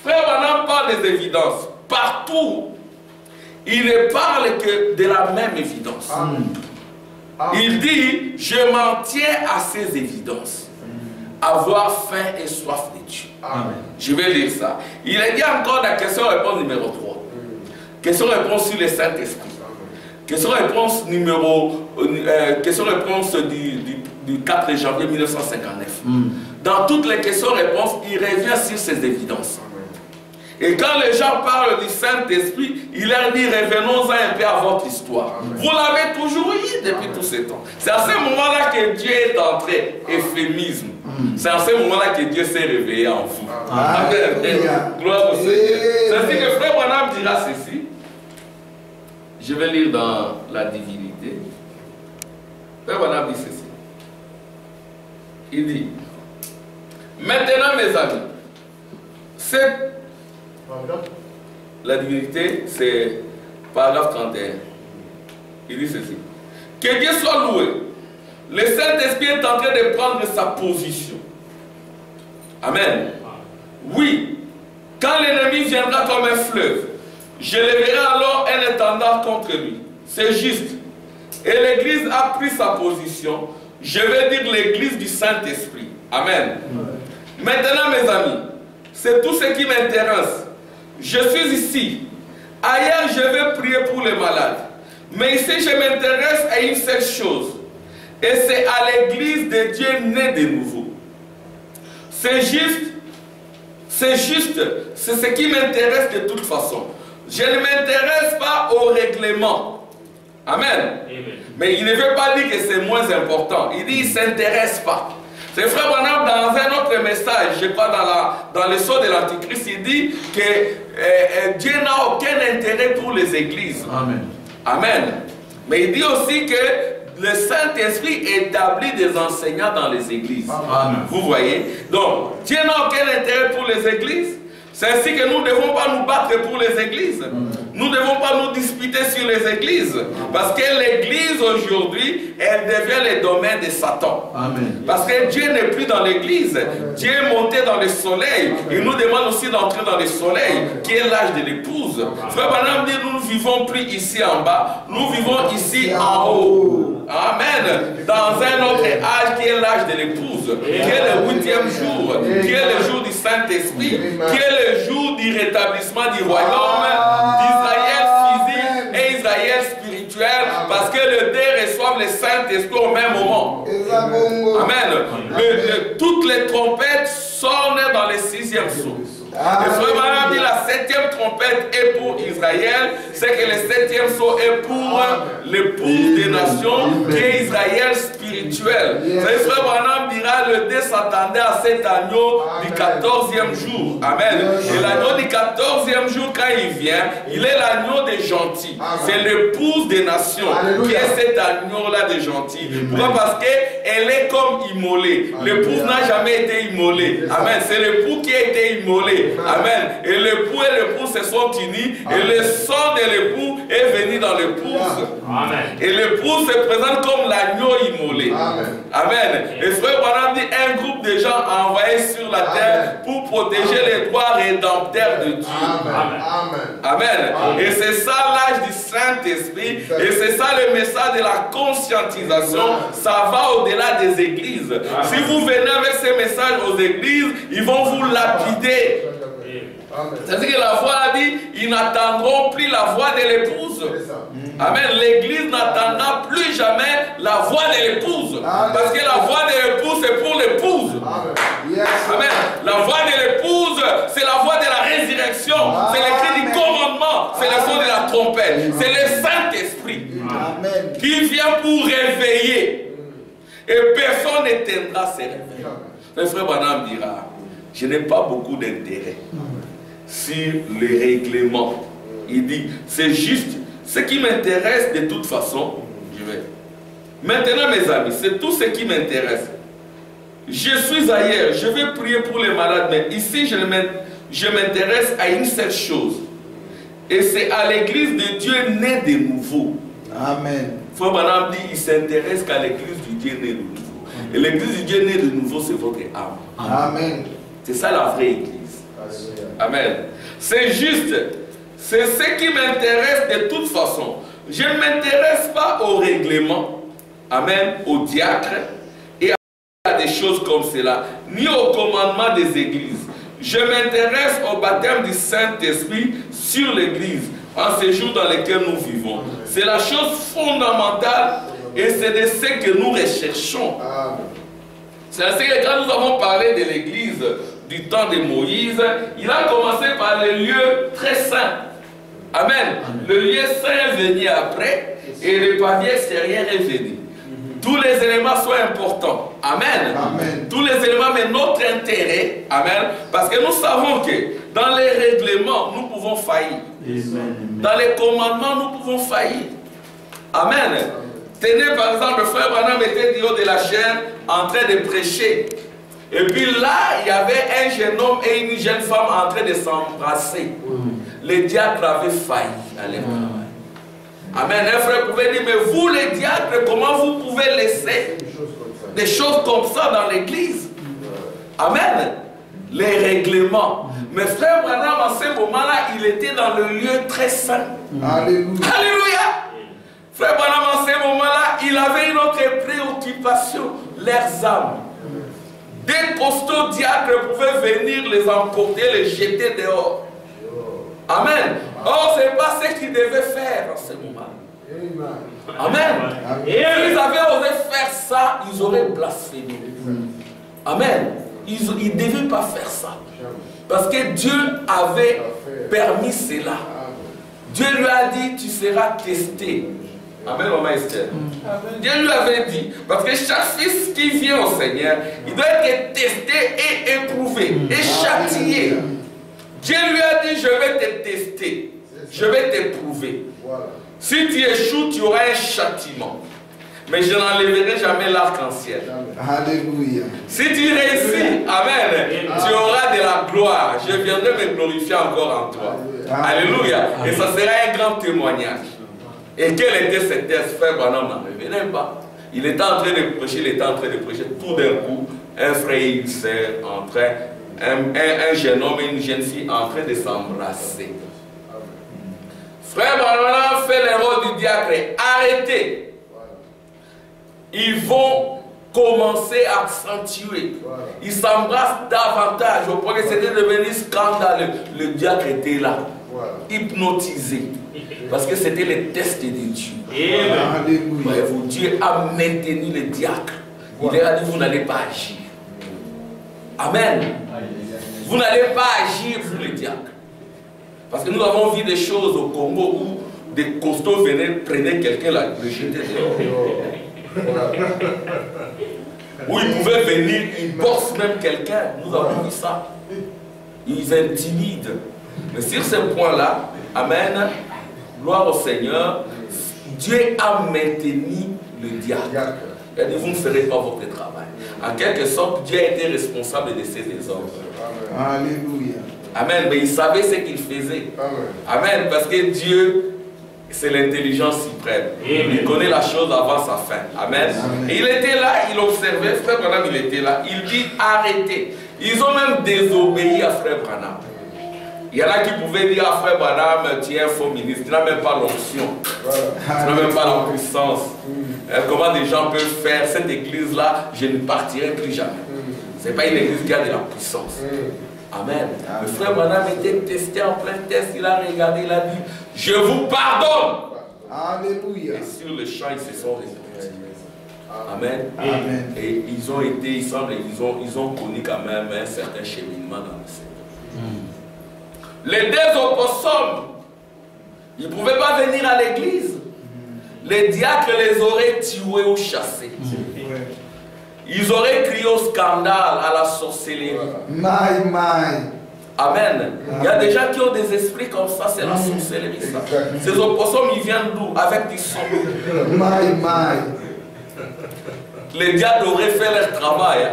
Frère Branham parle des évidences, partout, il ne parle que de la même évidence. Il dit, je m'en tiens à ces évidences. Avoir faim et soif de Dieu. Je vais lire ça. Il a dit encore la question-réponse numéro 3. Question-réponse sur le Saint-Esprit. Question-réponse question-réponse du 4 janvier 1959. Dans toutes les questions-réponses, il revient sur ces évidences. Et quand les gens parlent du Saint-Esprit, il leur dit revenons-en un peu à votre histoire. Amen. Vous l'avez toujours eu depuis tous ces temps. C'est à ce moment-là que Dieu est entré, euphémisme. C'est à ce moment-là que Dieu s'est réveillé en vous. Amen. Gloire au Seigneur. C'est ainsi que Frère Branham dira ceci. Je vais lire dans la divinité. Frère Branham dit ceci. Il dit, maintenant mes amis, c'est la divinité, c'est paragraphe 31. Il dit ceci. Que Dieu soit loué. Le Saint-Esprit est en train de prendre sa position. Amen. Oui, quand l'ennemi viendra comme un fleuve, je leverai alors un étendard contre lui. C'est juste. Et l'Église a pris sa position. Je vais dire l'Église du Saint-Esprit. Amen. Maintenant, mes amis, c'est tout ce qui m'intéresse. Je suis ici. Ailleurs, je vais prier pour les malades. Mais ici, je m'intéresse à une seule chose. Et c'est à l'Église de Dieu née de nouveau. C'est juste. C'est juste. C'est ce qui m'intéresse de toute façon. Je ne m'intéresse pas au règlement. Amen. Amen. Mais il ne veut pas dire que c'est moins important. Il dit qu'il ne s'intéresse pas. C'est Frère Branham dans un autre message, je crois dans le sceau de l'Antichrist, il dit que Dieu n'a aucun intérêt pour les églises. Amen. Amen. Mais il dit aussi que le Saint-Esprit établit des enseignants dans les églises. Amen. Vous voyez? Donc, Dieu n'a aucun intérêt pour les églises. C'est ainsi que nous ne devons pas nous battre pour les églises. Nous ne devons pas nous disputer sur les églises. Parce que l'église aujourd'hui, elle devient le domaine de Satan. Amen. Parce que Dieu n'est plus dans l'église. Dieu est monté dans le soleil. Il nous demande aussi d'entrer dans le soleil, qui est l'âge de l'épouse. Frère Branham dit, nous ne vivons plus ici en bas. Nous vivons ici en haut. Amen. Dans un autre âge qui est l'âge de l'épouse. Qui est le 8e jour. Qui est le jour du Saint-Esprit. Qui est le jour du rétablissement du royaume d'Israël physique et Israël spirituel, parce que les deux reçoivent le Saint-Esprit au même moment. Amen. Toutes les trompettes sonnent dans le 6e saut. Et Frère Branham dit la 7e trompette est pour Israël, c'est que le 7e saut est pour l'épouse des nations, qui est Israël spirituel. Frère Branham dira le dé s'attendait à cet agneau du 14e jour. Amen. Et l'agneau du 14e jour, quand il vient, il est l'agneau des gentils. C'est l'épouse des nations qui est cet agneau-là des gentils. Pourquoi? Parce qu'elle est comme immolée. L'épouse n'a jamais été immolée. Amen. C'est l'époux qui a été immolé. Amen. Et l'époux et l'épouse se sont unis. Et le sang de l'époux est venu dans l'épouse. Et l'épouse se présente comme l'agneau immolé. Amen. Et Frère Branham dit un groupe de gens envoyés sur la terre pour protéger les droits rédempteurs de Dieu. Amen. Et c'est ça l'âge du Saint-Esprit. Et c'est ça le message de la conscientisation. Ça va au-delà des églises. Si vous venez avec ces messages aux églises, ils vont vous lapider. C'est-à-dire que la voix a dit, ils n'attendront plus la voix de l'épouse. Amen. L'église n'attendra plus jamais la voix de l'épouse. Parce que la voix de l'épouse, c'est pour l'épouse. Amen. La voix de l'épouse, c'est la voix de la résurrection. C'est le cri du commandement. C'est le son de la trompette. C'est le Saint-Esprit qui vient pour réveiller. Et personne n'éteindra ses réveils. Le frère Branham dira, je n'ai pas beaucoup d'intérêt sur les règlements. Il dit, c'est juste ce qui m'intéresse de toute façon. Je vais. Maintenant, mes amis, c'est tout ce qui m'intéresse. Je suis ailleurs, je vais prier pour les malades, mais ici, je m'intéresse à une seule chose. Et c'est à l'église de Dieu née de nouveau. Amen. Frère Branham dit, il s'intéresse qu'à l'église du Dieu né de nouveau. Et l'église du Dieu né de nouveau, c'est votre âme. Amen. C'est ça la vraie église. Amen. C'est juste. C'est ce qui m'intéresse de toute façon. Je ne m'intéresse pas au règlement. Amen. Au diacre. Et à des choses comme cela. Ni au commandement des églises. Je m'intéresse au baptême du Saint-Esprit sur l'église. En ces jours dans lesquels nous vivons. C'est la chose fondamentale. Et c'est de ce que nous recherchons. C'est ainsi que quand nous avons parlé de l'église du temps de Moïse, il a commencé par les lieux très saints. Amen. Le lieu saint est venu après et le pavillon extérieur est venu. Tous les éléments sont importants. Amen. Amen. Tous les éléments, mais notre intérêt. Amen. Parce que nous savons que dans les règlements, nous pouvons faillir. Dans les commandements, nous pouvons faillir. Amen. Tenez par exemple, le frère Branham était du haut de la chair en train de prêcher. Et puis là, il y avait un jeune homme et une jeune femme en train de s'embrasser. Les diacres avaient failli à leur travail. Amen. Un frère pouvait dire, mais vous les diacres, comment vous pouvez laisser des choses comme ça dans l'église? Amen. Les règlements. Mais frère Branham, en ce moment-là, il était dans le lieu très saint. Alléluia. Alléluia. Frère Branham, en ce moment-là, il avait une autre préoccupation, leurs âmes. Des costauds diacres pouvaient venir les emporter, les jeter dehors. Amen. Or, ce n'est pas ce qu'ils devaient faire en ce moment. Amen. S'ils avaient osé faire ça, ils auraient blasphémé. Amen. Ils ne devaient pas faire ça. Parce que Dieu avait permis cela. Dieu lui a dit, tu seras testé. Amen, maman Esther. Dieu lui avait dit, parce que chaque fils qui vient au Seigneur, il doit être testé et éprouvé et châtié. Dieu lui a dit, je vais te tester, je vais t'éprouver. Si tu échoues, tu auras un châtiment. Mais je n'enlèverai jamais l'arc-en-ciel. Alléluia. Si tu réussis, amen, tu auras de la gloire. Je viendrai me glorifier encore en toi. Alléluia. Et ça sera un grand témoignage. Et quel était cet test? Frère Branham n'en revenait pas. Il était en train de prêcher, Tout d'un coup, un frère et une sœur en train, un jeune homme et une jeune fille en train de s'embrasser. Frère Branham fait le rôle du diacre. Arrêtez. Ils vont commencer à accentuer. Ils s'embrassent davantage. Au point que c'était devenu scandaleux. Le diacre était là, hypnotisé. Parce que c'était le test de Dieu. Voyez-vous, Dieu a maintenu le diacre. Il leur a dit, vous n'allez pas agir. Amen. Vous n'allez pas agir, vous le diacre. Parce que nous avons vu des choses au Congo où des costauds venaient, prenaient quelqu'un là, le jetaient dehors. Où ils pouvaient venir, ils bossent même quelqu'un. Nous avons vu ça. Ils intimident. Mais sur ce point-là, amen, gloire au Seigneur, Dieu a maintenu le diacre. Il a dit, vous ne ferez pas votre travail. En quelque sorte, Dieu a été responsable de ces désordres. Alléluia. Amen. Mais il savait ce qu'il faisait. Amen. Parce que Dieu, c'est l'intelligence suprême. Il connaît la chose avant sa fin. Amen. Et il était là, il observait. Frère Branham, il était là. Il dit, arrêtez. Ils ont même désobéi à Frère Branham. Il y en a qui pouvaient dire à Frère Branham, tu es un faux ministre, tu n'as même pas l'onction, tu n'as même pas la puissance. Comment des gens peuvent faire cette église-là, je ne partirai plus jamais. Ce n'est pas une église qui a de la puissance. Amen. Le frère Branham était testé en plein test, il a regardé, il a dit, je vous pardonne. Alléluia. Et sur le champ, ils se sont répandu. Amen. Amen. Et ils ont été, il semble, ils ont connu quand même un certain cheminement dans le Seigneur. Les deux opossums, ils ne pouvaient pas venir à l'église. Les diacres les auraient tués ou chassés. Ils auraient crié au scandale, à la sorcellerie. Amen. Il y a des gens qui ont des esprits comme ça, c'est la sorcellerie. Ça. Ces opossums, ils viennent d'où? Avec du sang. Les diacres auraient fait leur travail.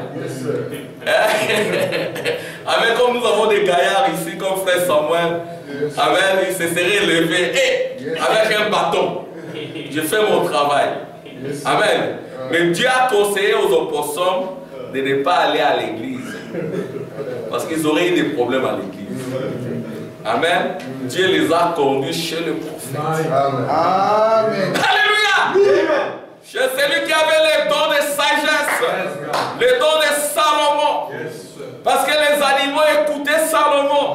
Amen, comme nous avons des gaillards ici, comme frère Samuel, amen, il se serait levé avec un bâton. Je fais mon travail. Amen. Mais Dieu a conseillé aux opossums de ne pas aller à l'église. Parce qu'ils auraient eu des problèmes à l'église. Amen. Dieu les a conduits chez le prophète. Amen. Alléluia. Chez celui qui avait les dons de sagesse, les dons de Salomon. Parce que les animaux écoutaient Salomon.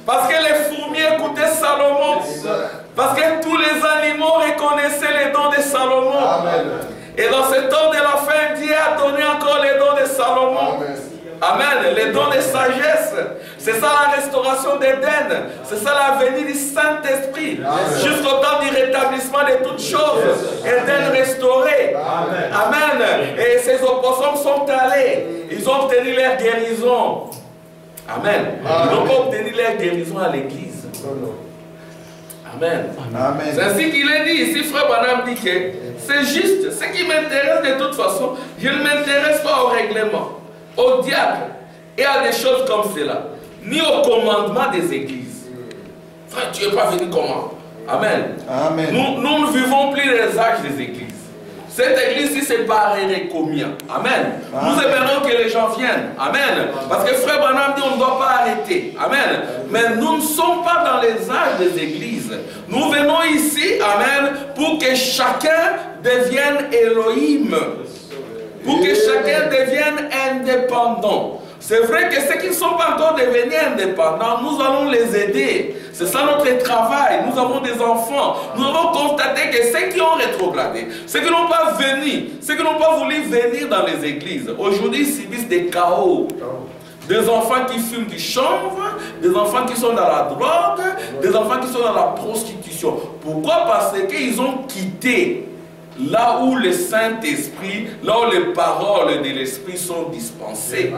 Parce que les fourmis écoutaient Salomon. Parce que tous les animaux reconnaissaient les dons de Salomon. Et dans ce temps de la fin, Dieu a donné encore les dons de Salomon. Amen. Les dons de sagesse. C'est ça la restauration d'Éden. C'est ça la venue du Saint-Esprit. Jusqu'au temps du rétablissement de toutes choses. Éden restauré. Amen. Et ces opossums sont allés. Ils ont obtenu leur guérison. Amen. Ils n'ont pas obtenu leur guérison à l'église. Amen. C'est ainsi qu'il est dit ici, frère Branham dit que c'est juste. Ce qui m'intéresse de toute façon, je ne m'intéresse pas au règlement, au diable et à des choses comme cela, ni au commandement des églises. Frère, tu n'es pas venu comment? Amen. Nous ne vivons plus les âges des églises. Cette église-ci c'est barrée combien? Amen. Nous aimerions que les gens viennent. Amen. Parce que frère Branham dit on ne doit pas arrêter. Amen. Mais nous ne sommes pas dans les âges des églises. Nous venons ici, amen, pour que chacun devienne Elohim. Pour que chacun devienne indépendant. C'est vrai que ceux qui ne sont pas encore devenus indépendants, nous allons les aider. C'est ça notre travail. Nous avons des enfants. Nous avons constaté que ceux qui ont rétrogradé, ceux qui n'ont pas venu, ceux qui n'ont pas voulu venir dans les églises, aujourd'hui subissent des chaos. Des enfants qui fument du chanvre, des enfants qui sont dans la drogue, des enfants qui sont dans la prostitution. Pourquoi? Parce qu'ils ont quitté là où le Saint-Esprit, là où les paroles de l'Esprit sont dispensées.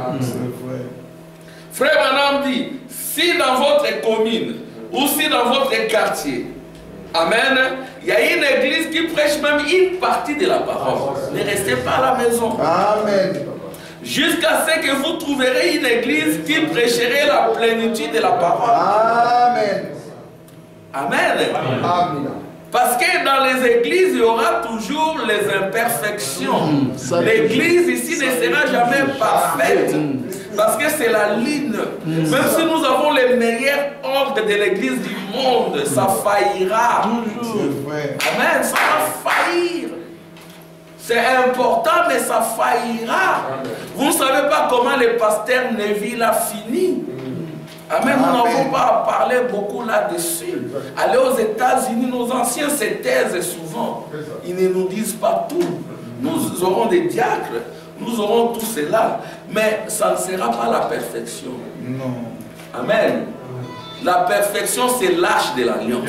Frère Branham dit, si dans votre commune ou si dans votre quartier, amen, il y a une église qui prêche même une partie de la parole, ne restez pas à la maison. Amen. Jusqu'à ce que vous trouverez une église qui prêcherait la plénitude de la parole. Amen. Amen. Amen. Parce que dans les églises, il y aura toujours les imperfections. L'église ici ne sera jamais parfaite. Parce que c'est la ligne. Même si nous avons les meilleurs ordres de l'église du monde, ça faillira. Amen. Ça va faillir. C'est important, mais ça faillira. Vous ne savez pas comment le pasteur Neville a fini. Amen. Nous n'avons pas à parler beaucoup là-dessus. Allez aux États-Unis, nos anciens se taisent souvent. Ils ne nous disent pas tout. Nous aurons des diacres, nous aurons tout cela. Mais ça ne sera pas la perfection. Non. Amen. La perfection, c'est l'arche de l'alliance.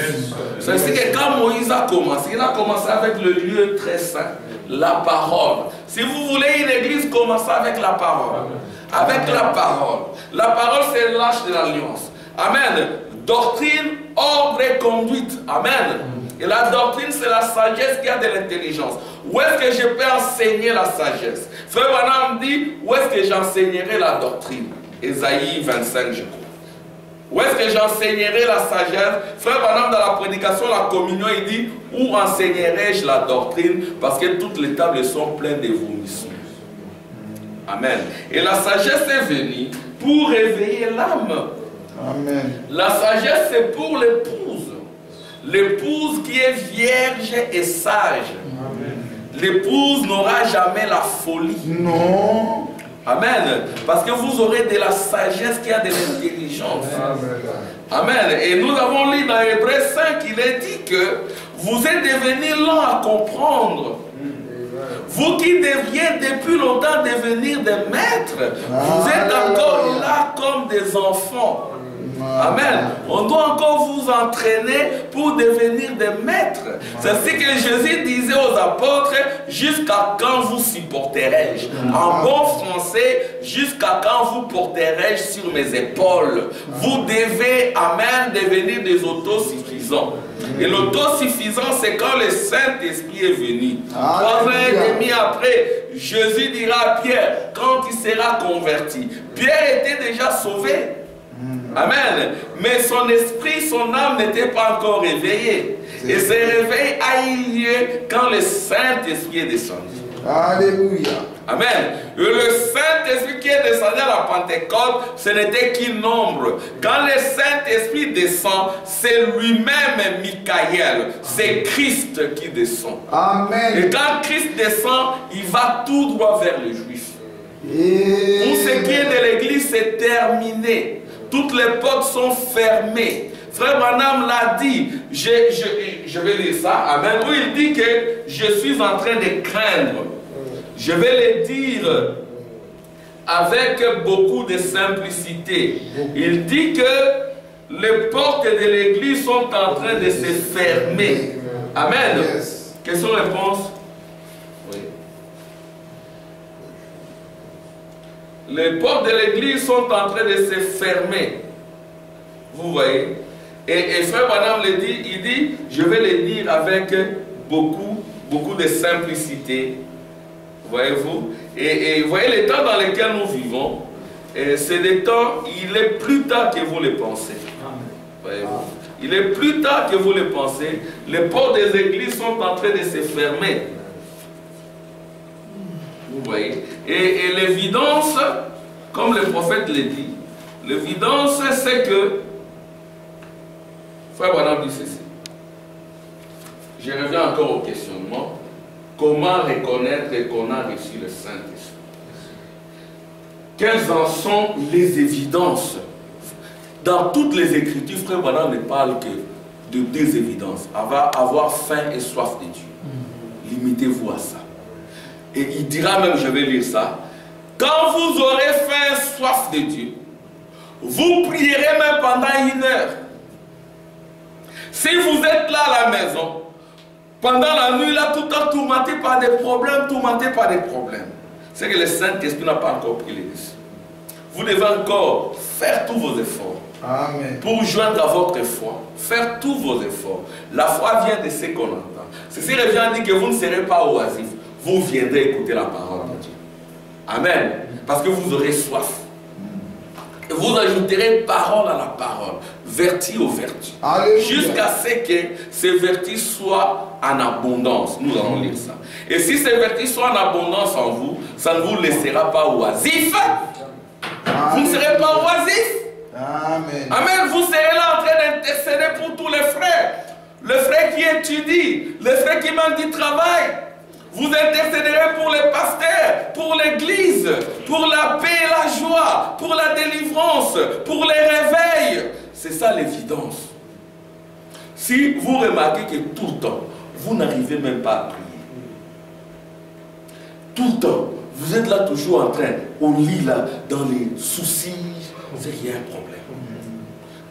C'est que quand Moïse a commencé, il a commencé avec le lieu très saint, la parole. Si vous voulez une église, commencez avec la parole. Avec la parole. La parole, c'est l'arche de l'alliance. Amen. Doctrine, ordre et conduite. Amen. Et la doctrine, c'est la sagesse qui a de l'intelligence. Où est-ce que je peux enseigner la sagesse? Frère Branham dit, où est-ce que j'enseignerai la doctrine? Ésaïe 25, je crois. Où est-ce que j'enseignerai la sagesse? Frère Branham, dans la prédication, la communion, il dit, où enseignerai-je la doctrine? Parce que toutes les tables sont pleines de vomissements. Amen. Et la sagesse est venue pour réveiller l'âme. Amen. La sagesse, c'est pour l'épouse. L'épouse qui est vierge et sage. L'épouse n'aura jamais la folie. Non. Amen. Parce que vous aurez de la sagesse qui a de l'intelligence. Amen. Et nous avons lu dans Hébreux 5, il est dit que vous êtes devenus lents à comprendre. Vous qui deviez depuis longtemps devenir des maîtres, vous êtes encore là comme des enfants. Amen. On doit encore vous entraîner pour devenir des maîtres. C'est ce que Jésus disait aux apôtres, jusqu'à quand vous supporterai-je? En bon français, jusqu'à quand vous porterai-je sur mes épaules? Vous devez, amen, devenir des autosuffisants. Et l'autosuffisance, c'est quand le Saint-Esprit est venu. 3 ans et demi après, Jésus dira à Pierre, quand il sera converti. Pierre était déjà sauvé. Amen. Mais son esprit, son âme n'était pas encore réveillée. Et ce réveil a eu lieu quand le Saint-Esprit est descendu. Alléluia. Amen. Et le Saint-Esprit qui est descendu à la Pentecôte, ce n'était qu'un nombre. Quand le Saint-Esprit descend, c'est lui-même Michael. C'est Christ qui descend. Amen. Et quand Christ descend, il va tout droit vers les Juifs. Pour ce qui est de l'Église, c'est terminé. Toutes les portes sont fermées. Frère Branham l'a dit. Je vais lire ça. Amen. Où il dit que je suis en train de craindre. Je vais le dire. avec beaucoup de simplicité. Il dit que les portes de l'église sont en train de se fermer. Amen. Yes. Question-réponse. Oui. Les portes de l'église sont en train de se fermer. Vous voyez. Et frère Branham le dit, il dit, je vais le dire avec beaucoup de simplicité. Voyez-vous. Et voyez les temps dans lesquels nous vivons. C'est des temps, il est plus tard que vous le pensez. Voyez-vous. Il est plus tard que vous le pensez. Les portes des églises sont en train de se fermer. Vous voyez. Et l'évidence, comme le prophète le dit, l'évidence c'est que, frère Branham dit ceci. Je reviens encore au questionnement. Comment reconnaître qu'on a reçu le Saint-Esprit? Quelles en sont les évidences? Dans toutes les Écritures, frère Branham ne parle que de deux évidences. Avoir faim et soif de Dieu. Limitez-vous à ça. Et il dira même, je vais lire ça, quand vous aurez faim et soif de Dieu, vous prierez même pendant 1 heure. Si vous êtes là à la maison, pendant la nuit, là, tout le temps tourmenté par des problèmes, c'est que le Saint-Esprit n'a pas encore pris les dessus. Vous devez encore faire tous vos efforts. Amen. Pour joindre à votre foi, faire tous vos efforts. La foi vient de ce qu'on entend. Ceci revient à dire que vous ne serez pas oisifs. Vous viendrez écouter la parole de Dieu. Amen. Parce que vous aurez soif. Et vous ajouterez parole à la parole, vertu aux vertus. Jusqu'à ce que ces vertus soient en abondance. Nous allons lire ça. Et si ces vertus sont en abondance en vous, ça ne vous laissera pas oisifs. Vous ne serez pas oisifs. Amen. Amen. Vous serez là en train d'intercéder pour tous les frères. Le frère qui étudie, le frère qui manque du travail. Vous intercéderez pour les pasteurs, pour l'église, pour la paix et la joie, pour la délivrance, pour les réveils. C'est ça l'évidence. Si vous remarquez que tout le temps, vous n'arrivez même pas à prier. Tout le temps, vous êtes là toujours en train, on lit là, dans les soucis, c'est qu'il y a un problème.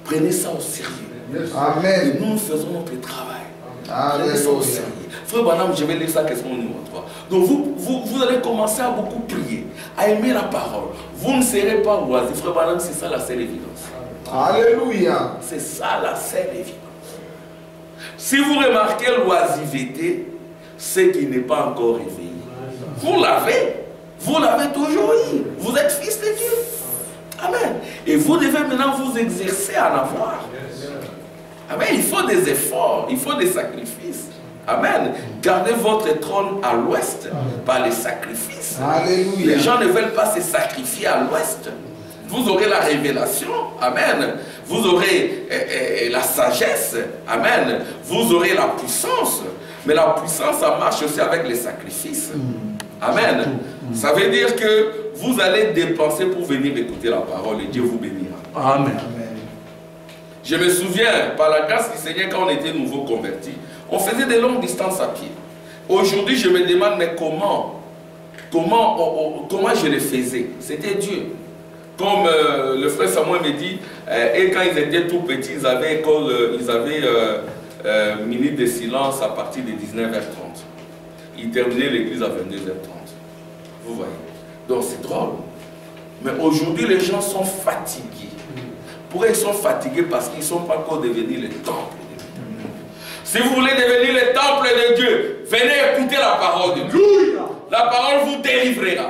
Prenez ça au sérieux. Amen. Et nous faisons notre travail. Alléluia. Prenez ça au sérieux. Frère Branham, je vais lire ça, question numéro 3. Donc vous allez commencer à beaucoup prier, à aimer la parole. Vous ne serez pas oisifs. Frère Branham, c'est ça la seule évidence. Alléluia. C'est ça la seule évidence. Si vous remarquez l'oisiveté, c'est qu'il n'est pas encore réveillé. Vous l'avez toujours eu. Vous êtes fils de Dieu. Amen. Et vous devez maintenant vous exercer à en avoir. Amen. Il faut des efforts, il faut des sacrifices. Amen. Gardez votre trône à l'ouest par les sacrifices. Alléluia. Les gens ne veulent pas se sacrifier à l'ouest. Vous aurez la révélation. Amen. Vous aurez la sagesse. Amen. Vous aurez la puissance. Mais la puissance, ça marche aussi avec les sacrifices. Amen. Ça veut dire que vous allez dépenser pour venir écouter la parole et Dieu vous bénira. Amen. Je me souviens, par la grâce du Seigneur, quand on était nouveau convertis, on faisait des longues distances à pied. Aujourd'hui, je me demande, mais comment je le faisais? C'était Dieu. Comme le frère Samuel me dit, et quand ils étaient tout petits, ils avaient minute de silence à partir de 19h30. Ils terminaient l'église à 22h30. Vous voyez? Donc c'est drôle. Mais aujourd'hui, les gens sont fatigués. Pourquoi ils sont fatigués? Parce qu'ils ne sont pas encore devenus le temple de Dieu. Si vous voulez devenir le temple de Dieu, venez écouter la parole de Dieu. La parole vous délivrera.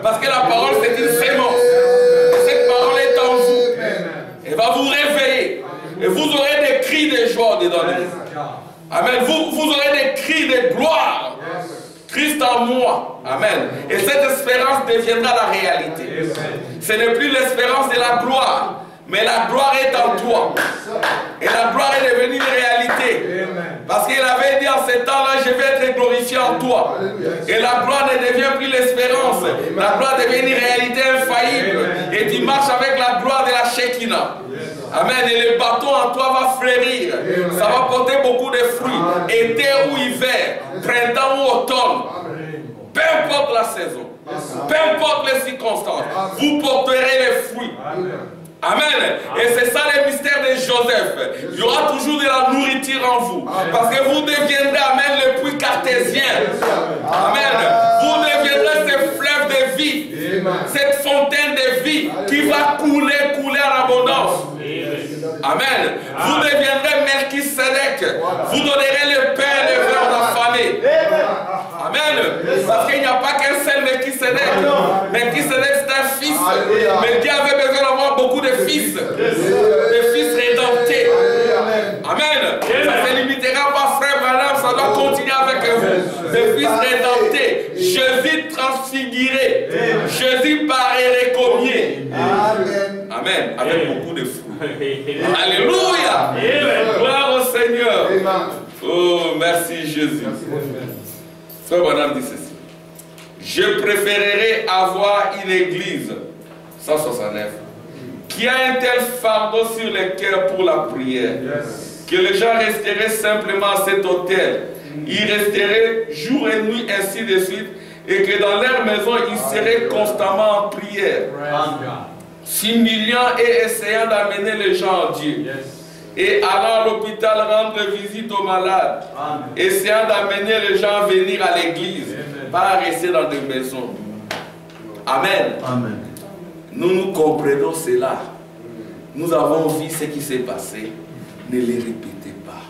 Parce que la parole, c'est une sémence. Et cette parole est en vous. Elle va vous réveiller. Et vous aurez des cris de joie dedans de vous. Amen. Vous aurez des cris de gloire. Christ en moi. Amen. Et cette espérance deviendra la réalité. Ce n'est plus l'espérance de la gloire. Mais la gloire est en toi. Et la gloire est devenue une réalité. Parce qu'il avait dit en ce temps-là, je vais être glorifié en toi. Et la gloire ne devient plus l'espérance. La gloire devient une réalité infaillible. Et tu marches avec la gloire de la Shekinah. Amen. Et le bâton en toi va fleurir. Ça va porter beaucoup de fruits. Été ou hiver, printemps ou automne. Peu importe la saison. Peu importe les circonstances, vous porterez les fruits. Amen. Et c'est ça le mystère de Joseph. Il y aura toujours de la nourriture en vous. Parce que vous deviendrez, amen, le puits cartésien. Amen. Vous deviendrez ce fleuve de vie. Cette fontaine de vie qui va couler en abondance. Amen. Vous deviendrez Melchisedec. Vous donnerez le pain et le vin aux affamés. Amen. Parce qu'il n'y a pas qu'un seul Melchisedec. Melchisedec c'est un fils. Mais Dieu avait besoin d'avoir beaucoup de fils. Des fils rédemptés. Amen. Ça ne se limitera pas, frère Branham, ça doit continuer avec vous. Des fils rédemptés. Jésus transfiguré. Jésus paré commier. Amen. Avec beaucoup de fruits. Alléluia. Gloire au Seigneur. Oh, merci Jésus. Frère Branham dit ceci. Je préférerais avoir une église, 169, qui a un tel fardeau sur le cœur pour la prière, que les gens resteraient simplement à cet hôtel. Ils resteraient jour et nuit, ainsi de suite, et que dans leur maison, ils seraient constamment en prière, s'humiliant et essayant d'amener les gens à Dieu. Et allant à l'hôpital rendre visite aux malades, essayant d'amener les gens à venir à l'église, pas à rester dans des maisons. Amen. Amen. Nous comprenons cela. Nous avons vu ce qui s'est passé. Ne les répétez pas.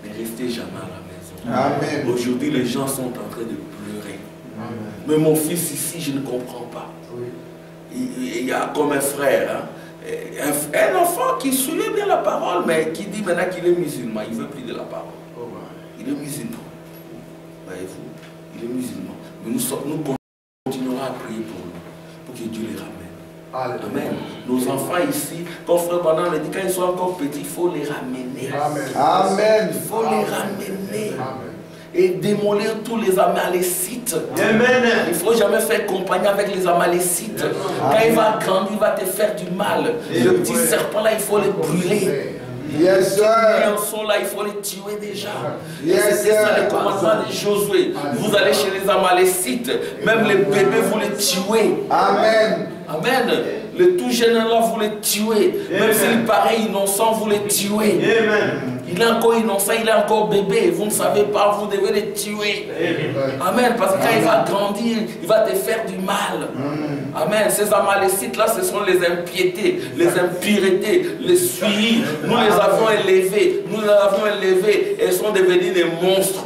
Ne restez jamais à la maison. Aujourd'hui, les gens sont en train de pleurer. Amen. Mais mon fils ici, je ne comprends pas. Il y a comme un frère, hein, un enfant qui suivait bien la parole, mais qui dit maintenant qu'il est musulman. Il ne veut plus de la parole. Il est musulman. Voyez-vous, il est musulman. Mais nous continuerons à prier pour lui, pour que Dieu les ramène. Amen. Nos enfants ici, comme frère Branham le dit, quand ils sont encore petits, il faut les ramener. Amen. Il faut les ramener. Amen. Et démolir tous les Amalécites. Amen. Il ne faut jamais faire compagnie avec les Amalécites. Quand il va grandir, il va te faire du mal. Le petit serpent là, il faut le brûler. Yes, sir. Les sont là, il faut les tuer déjà. C'est ça le commandement de Josué. Vous allez chez les Amalécites, même les bébés, vous les tuez. Amen. Amen. Le tout jeune là, vous les tuez. Même s'il paraît innocent, vous les tuez. Amen. Il est encore innocent, il est encore bébé. Vous ne savez pas, vous devez les tuer. Amen. Parce que quand il va grandir, il va te faire du mal. Amen. Ces Amalécites là, ce sont les impiétés, les impuretés, les suivis. Nous les avons élevés. Nous les avons élevés. Elles sont devenues des monstres.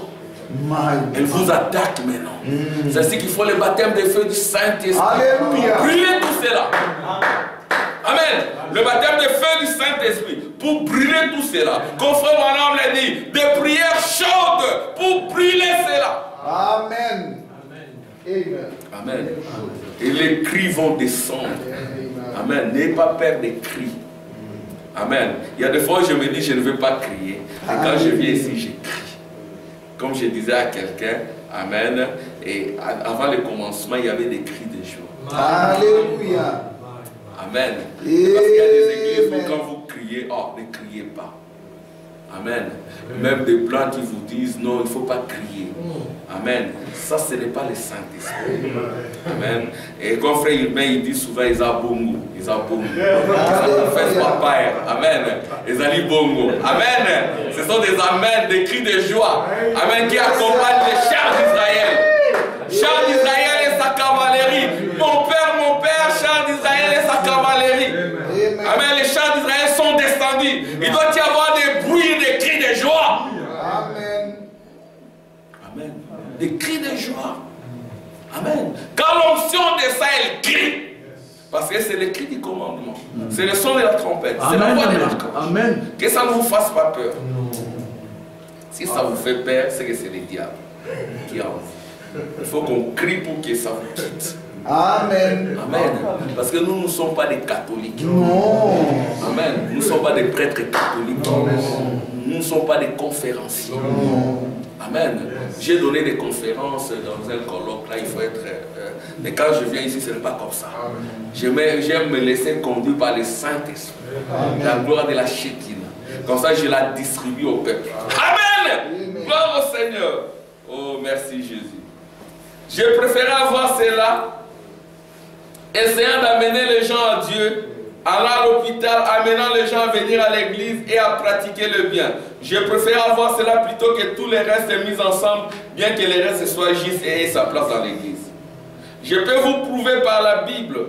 Elles vous attaquent maintenant. C'est ainsi qu'il faut le baptême de feu du Saint-Esprit. Pour brûler tout cela. Amen. Le baptême de feu du Saint-Esprit. Pour brûler tout cela. Comme frère Branham l'a dit, des prières chaudes pour brûler cela. Amen. Amen. Et les cris vont descendre. Amen. N'ayez pas peur des cris. Amen. Il y a des fois où je me dis, je ne veux pas crier. Et quand je viens ici, je crie. Comme je disais à quelqu'un, amen, et avant le commencement, il y avait des cris de joie. Alléluia. Amen. Parce qu'il y a des églises où quand vous criez, oh, ne criez pas. Amen. Même des plans qui vous disent, non, il ne faut pas crier. Amen. Ça, ce n'est pas le Saint-Esprit. Amen. Et comme frère Urbain, il dit souvent, ils ont bongo. Ils ont bongo. Ils ont papa. Amen. Ils ont bongo. Amen. Ce sont des amens, des cris de joie. Amen. Qui accompagnent les chars d'Israël. Chars d'Israël et sa cavalerie. Mon père, chars d'Israël et sa cavalerie. Amen. Les chars d'Israël sont descendus. Il doit y avoir des bruits et des cris de joie. Amen. Amen. Des cris de joie. Amen. Quand l'onction descend, elle crie. Parce que c'est le cri du commandement. C'est le son de la trompette. C'est la voix de l'archange. Amen. Que ça ne vous fasse pas peur. Si ça vous fait peur, c'est que c'est le diable qui a envie. Il faut qu'on crie pour que ça vous quitte. Amen. Amen. Parce que nous ne sommes pas des catholiques. Non. Amen. Nous ne sommes pas des prêtres catholiques. Nous ne sommes pas des conférenciers. Non. Amen. J'ai donné des conférences dans un colloque. Là, il faut être... mais quand je viens ici, ce n'est pas comme ça. J'aime me laisser conduire par le Saint-Esprit. La gloire de la Shekinah. Comme ça, je la distribue au peuple. Amen. Gloire au Seigneur. Oh, merci Jésus. Je préférais avoir cela, essayant d'amener les gens à Dieu, allant à l'hôpital, amenant les gens à venir à l'église et à pratiquer le bien. Je préfère avoir cela plutôt que tous les restes mis ensemble, bien que les restes soient justes et aient sa place dans l'église. Je peux vous prouver par la Bible.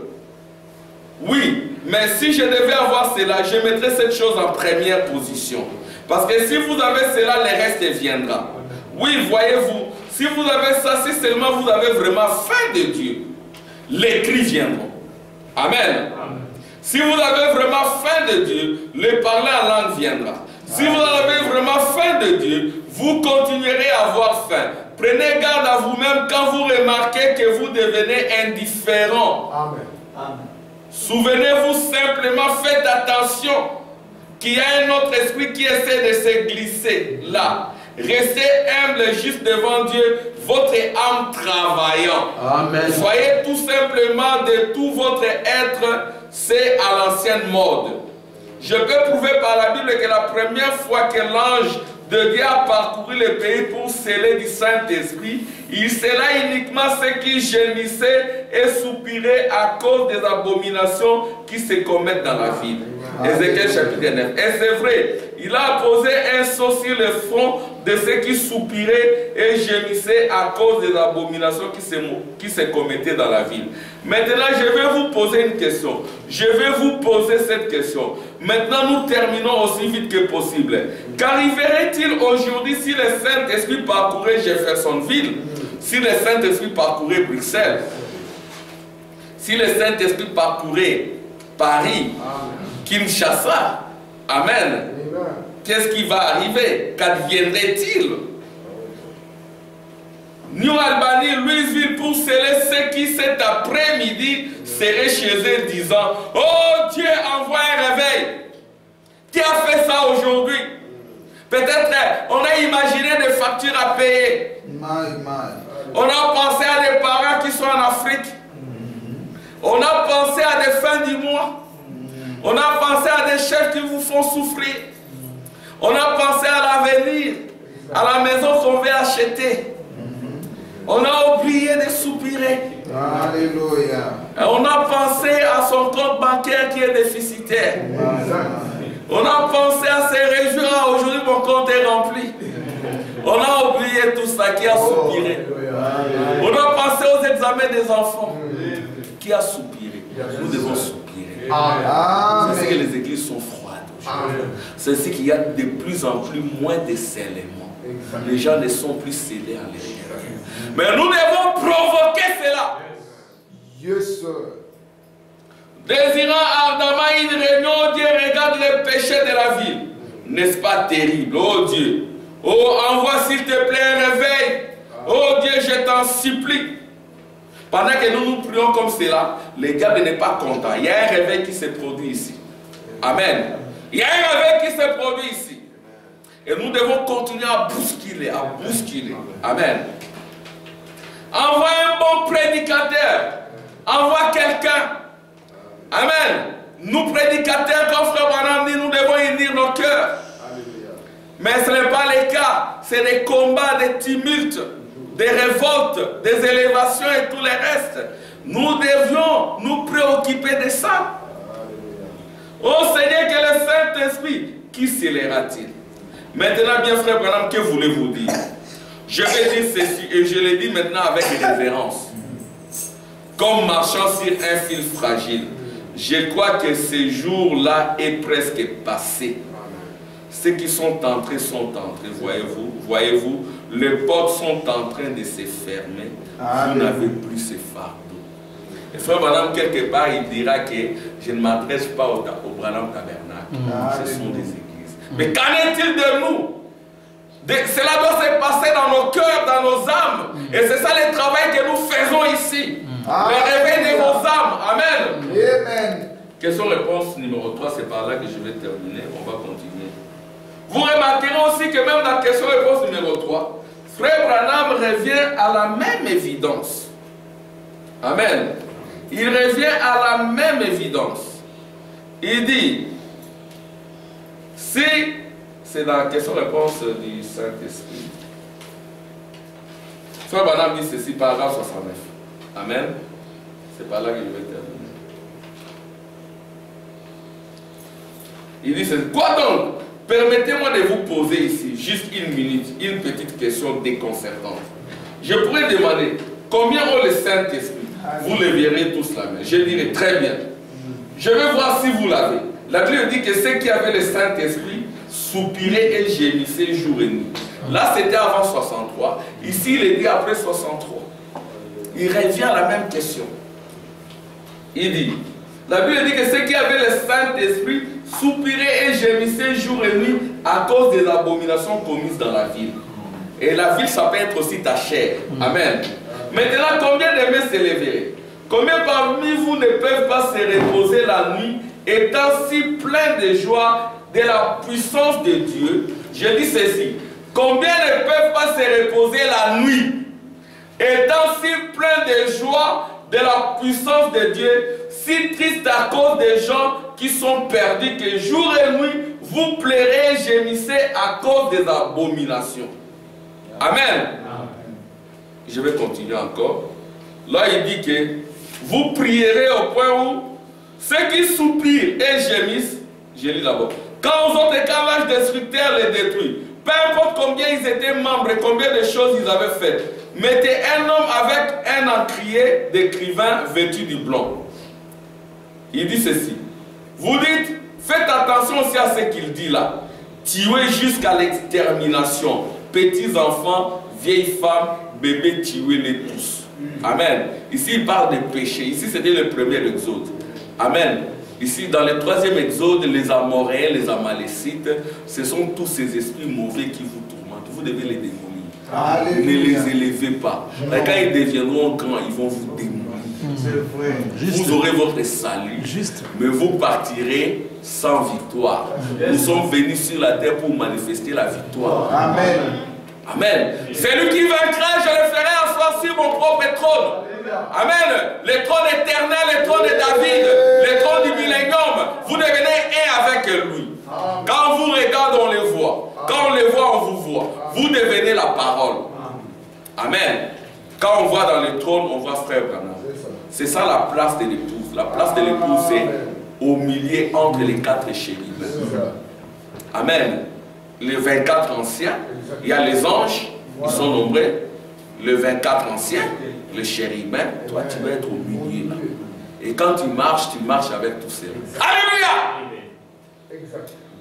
Oui, mais si je devais avoir cela, je mettrais cette chose en première position. Parce que si vous avez cela, le reste viendra. Oui, voyez-vous, si vous avez ça, si seulement vous avez vraiment faim de Dieu, les cris viendront. Amen. Si vous avez vraiment faim de Dieu, le parler en langue viendra. Si vous avez vraiment faim de Dieu, vous continuerez à avoir faim. Prenez garde à vous-même quand vous remarquez que vous devenez indifférent. Amen. Amen. Souvenez-vous simplement, faites attention qu'il y a un autre esprit qui essaie de se glisser là. Restez humble juste devant Dieu, votre âme travaillant. Amen. Soyez tout simplement de tout votre être, c'est à l'ancienne mode. Je peux prouver par la Bible que la première fois que l'ange de Dieu a parcouru le pays pour sceller du Saint-Esprit, il scella uniquement ceux qui gémissaient et soupiraient à cause des abominations qui se commettent dans la ville. Ézéchiel chapitre 9. Et c'est vrai, il a posé un sceau sur le front de ceux qui soupiraient et gémissaient à cause des abominations qui se commettaient dans la ville. Maintenant, je vais vous poser une question. Je vais vous poser cette question. Maintenant, nous terminons aussi vite que possible. Qu'arriverait-il aujourd'hui si le Saint-Esprit parcourait Jeffersonville, si le Saint-Esprit parcourait Bruxelles, si le Saint-Esprit parcourait Paris, Kinshasa? Amen. Qu'est-ce qui va arriver? Qu'adviendrait-il? New Albany, Louisville, pour sceller ceux qui cet après-midi seraient chez eux disant: oh Dieu, envoie un réveil. Qui a fait ça aujourd'hui? Peut-être on a imaginé des factures à payer. On a pensé à des parents qui sont en Afrique. On a pensé à des fins du mois. On a pensé à des chefs qui vous font souffrir. On a pensé à l'avenir, à la maison qu'on veut acheter. On a oublié de soupirer. Alléluia. On a pensé à son compte bancaire qui est déficitaire. On a pensé à se réjouir: aujourd'hui mon compte est rempli. On a oublié tout ça, qui a soupiré. On a pensé aux examens des enfants. Qui a soupiré? Nous devons soupirer. C'est ce que les églises sont froides aujourd'hui. C'est ce qu'il y a de plus en plus moins de scellement. Les gens ne sont plus scellés à l'intérieur. Mais nous devons provoquer cela. Yes, sir. Désirant ardemment une réunion, Dieu regarde les péchés de la ville. N'est-ce pas terrible? Oh Dieu. Oh, envoie s'il te plaît un réveil. Oh Dieu, je t'en supplie. Pendant que nous nous prions comme cela, le diable n'est pas content. Il y a un réveil qui se produit ici. Amen. Il y a un réveil qui se produit ici. Et nous devons continuer à bousculer, à bousculer. Amen. Envoie un bon prédicateur. Envoie quelqu'un. Amen. Nous prédicateurs, comme Frère Branham dit, nous devons unir nos cœurs. Mais ce n'est pas le cas. C'est des combats, des tumultes, des révoltes, des élévations et tout le reste. Nous devions nous préoccuper de ça. Oh Seigneur, que le Saint-Esprit, qui scellera-t-il? Maintenant, bien Frère Branham, que voulez-vous dire? Je vais dire ceci et je le dis maintenant avec révérence. Comme marchant sur un fil fragile. Je crois que ce jour-là est presque passé. Ceux qui sont entrés, voyez-vous, les portes sont en train de se fermer. Vous n'avez plus ce fardeau. Et Frère Branham, quelque part, il dira que je ne m'adresse pas au Branham Tabernacle. Ce sont des églises. Mais qu'en est-il de nous? Cela doit se passer dans nos cœurs, dans nos âmes. Et c'est ça le travail que nous faisons ici. Le réveil de vos âmes. Amen. Amen. Question-réponse numéro 3, c'est par là que je vais terminer. On va continuer. Vous remarquerez aussi que même dans la question-réponse numéro 3, Frère Branham revient à la même évidence. Amen. Il revient à la même évidence. Il dit, si, c'est dans la question-réponse du Saint-Esprit, Frère Branham dit ceci, paragraphe 69. Amen. C'est par là que je vais terminer. Il dit ceci. Quoi donc? Permettez-moi de vous poser ici, juste une minute, une petite question déconcertante. Je pourrais demander, combien ont le Saint-Esprit? Vous le verrez tous la main. Je dirais, très bien. Je vais voir si vous l'avez. La Bible dit que ceux qui avaient le Saint-Esprit soupiraient et gémissaient jour et nuit. Là, c'était avant 63. Ici, il est dit après 63. Il revient à la même question. Il dit, la Bible dit que ceux qui avaient le Saint-Esprit soupiraient et gémissaient jour et nuit à cause des abominations commises dans la ville. Et la ville, ça peut être aussi ta chair. Amen. Maintenant, combien de mains s'élèveraient? Combien parmi vous ne peuvent pas se reposer la nuit, étant si pleins de joie de la puissance de Dieu? Je dis ceci. Combien ne peuvent pas se reposer la nuit, étant si pleins de joie de la puissance de Dieu, si tristes à cause des gens qui sont perdus, que jour et nuit, vous pleurez et gémissez à cause des abominations. Amen. Je vais continuer encore. Là, il dit que vous prierez au point où ceux qui soupirent et gémissent, je lis d'abord, quand aux autres cavages destructeurs les détruisent, peu importe combien ils étaient membres et combien de choses ils avaient faites, mettez un homme avec un encrier d'écrivain vêtu du blanc. Il dit ceci. Vous dites, faites attention aussi à ce qu'il dit là. Tuez jusqu'à l'extermination. Petits enfants, vieilles femmes, bébés, tuez-les tous. Amen. Ici, il parle des péchés. Ici, c'était le premier exode. Amen. Ici, dans le troisième exode, les Amoréens, les Amalécites, ce sont tous ces esprits mauvais qui vous tourmentent. Vous devez les démolir. Alléluia. Ne les élevez pas. Et quand ils deviendront grands, ils vont vous démolir. Vous aurez votre salut, mais vous partirez sans victoire. Nous sommes venus sur la terre pour manifester la victoire. Amen. Amen. Celui qui vaincra, je le ferai asseoir sur mon propre trône. Amen. Le trône éternel, le trône de David, le trône du millénium. Vous devenez un avec lui. Quand on vous regarde, on les voit. Quand on les voit, on vous voit. Vous devenez la parole. Amen. Quand on voit dans le trône, on voit frère Branham. C'est ça la place de l'épouse. La place de l'épouse, c'est au milieu entre les 4 chérubins. Amen. Les 24 anciens, il y a les anges, ils sont nombreux. Les 24 anciens, les chérubins, toi tu vas être au milieu là. Et quand tu marches avec tous ces. Alléluia!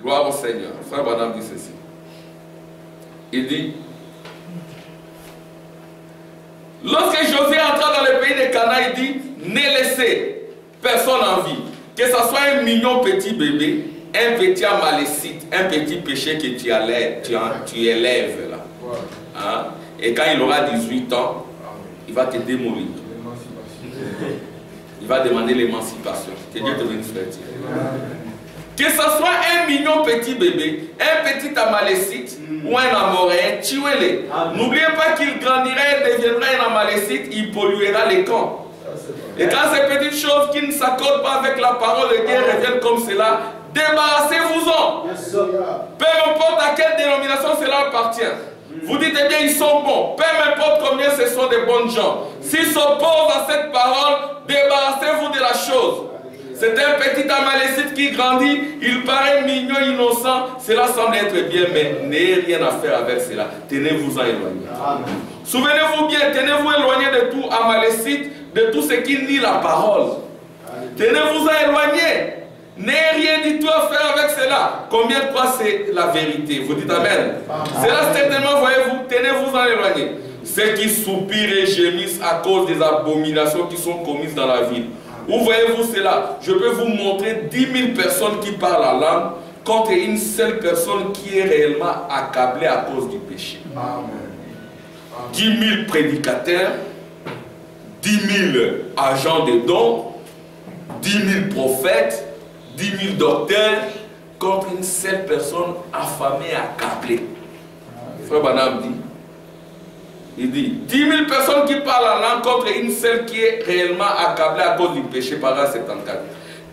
Gloire au Seigneur. Frère Branham dit ceci. Il dit, lorsque Josué entra dans le pays de Canaan, il dit, ne laissez personne en vie. Que ce soit un mignon petit bébé, un petit amalécite, un petit péché que tu élèves là. Hein? Et quand il aura 18 ans, il va te démolir. Il va demander l'émancipation. Que Dieu te bénisse. Que ce soit un mignon petit bébé, un petit amalécite ou un amoréen, tuez-les. N'oubliez pas qu'il grandira et deviendra un amalécite, il polluera les camps. Et quand ces petites choses qui ne s'accordent pas avec la parole de Dieu reviennent comme cela, débarrassez-vous-en. Peu importe à quelle dénomination cela appartient. Vous dites, eh bien, ils sont bons. Peu importe combien ce sont de bonnes gens. S'ils s'opposent à cette parole, débarrassez-vous de la chose. C'est un petit amalécite qui grandit, il paraît mignon, innocent. Cela semble être bien, mais n'ayez rien à faire avec cela. Tenez-vous-en éloigné. Souvenez-vous bien, tenez-vous éloigné de tout amalécite, de tout ce qui nie la parole. Tenez-vous-en éloigné. N'ayez rien du tout à faire avec cela. Combien de fois c'est la vérité? Vous dites Amen. Cela certainement, voyez-vous, tenez-vous-en éloigné. Ceux qui soupirent et gémissent à cause des abominations qui sont commises dans la ville. Où voyez-vous cela? Je peux vous montrer 10 000 personnes qui parlent la langue contre une seule personne qui est réellement accablée à cause du péché. Amen. 10 000 prédicateurs, 10 000 agents de dons, 10 000 prophètes, 10 000 docteurs contre une seule personne affamée, accablée. Frère Branham dit, il dit, 10 000 personnes qui parlent la langue contre une seule qui est réellement accablée à cause du péché, paragraphe 74,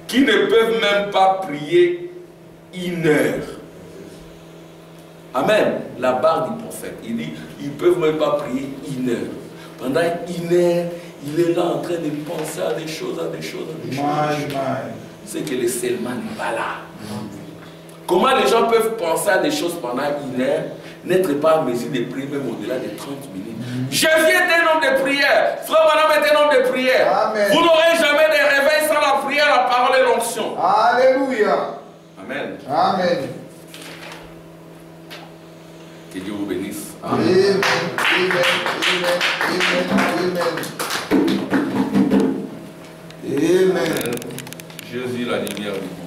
qui ne peuvent même pas prier 1 heure. Amen. La barre du prophète, il dit, ils ne peuvent même pas prier 1 heure. Pendant une heure, il est là en train de penser à des choses, C'est que le scellement n'est pas là. Comment les gens peuvent penser à des choses pendant une heure, n'être pas en mesure de prier même au-delà de 30 minutes? Jésus est un homme de prière. Frère Branham est un homme de prière. Amen. Vous n'aurez jamais de réveil sans la prière, la parole et l'onction. Alléluia. Amen. Amen. Que Dieu vous bénisse. Amen. Amen. Jésus, la lumière du monde.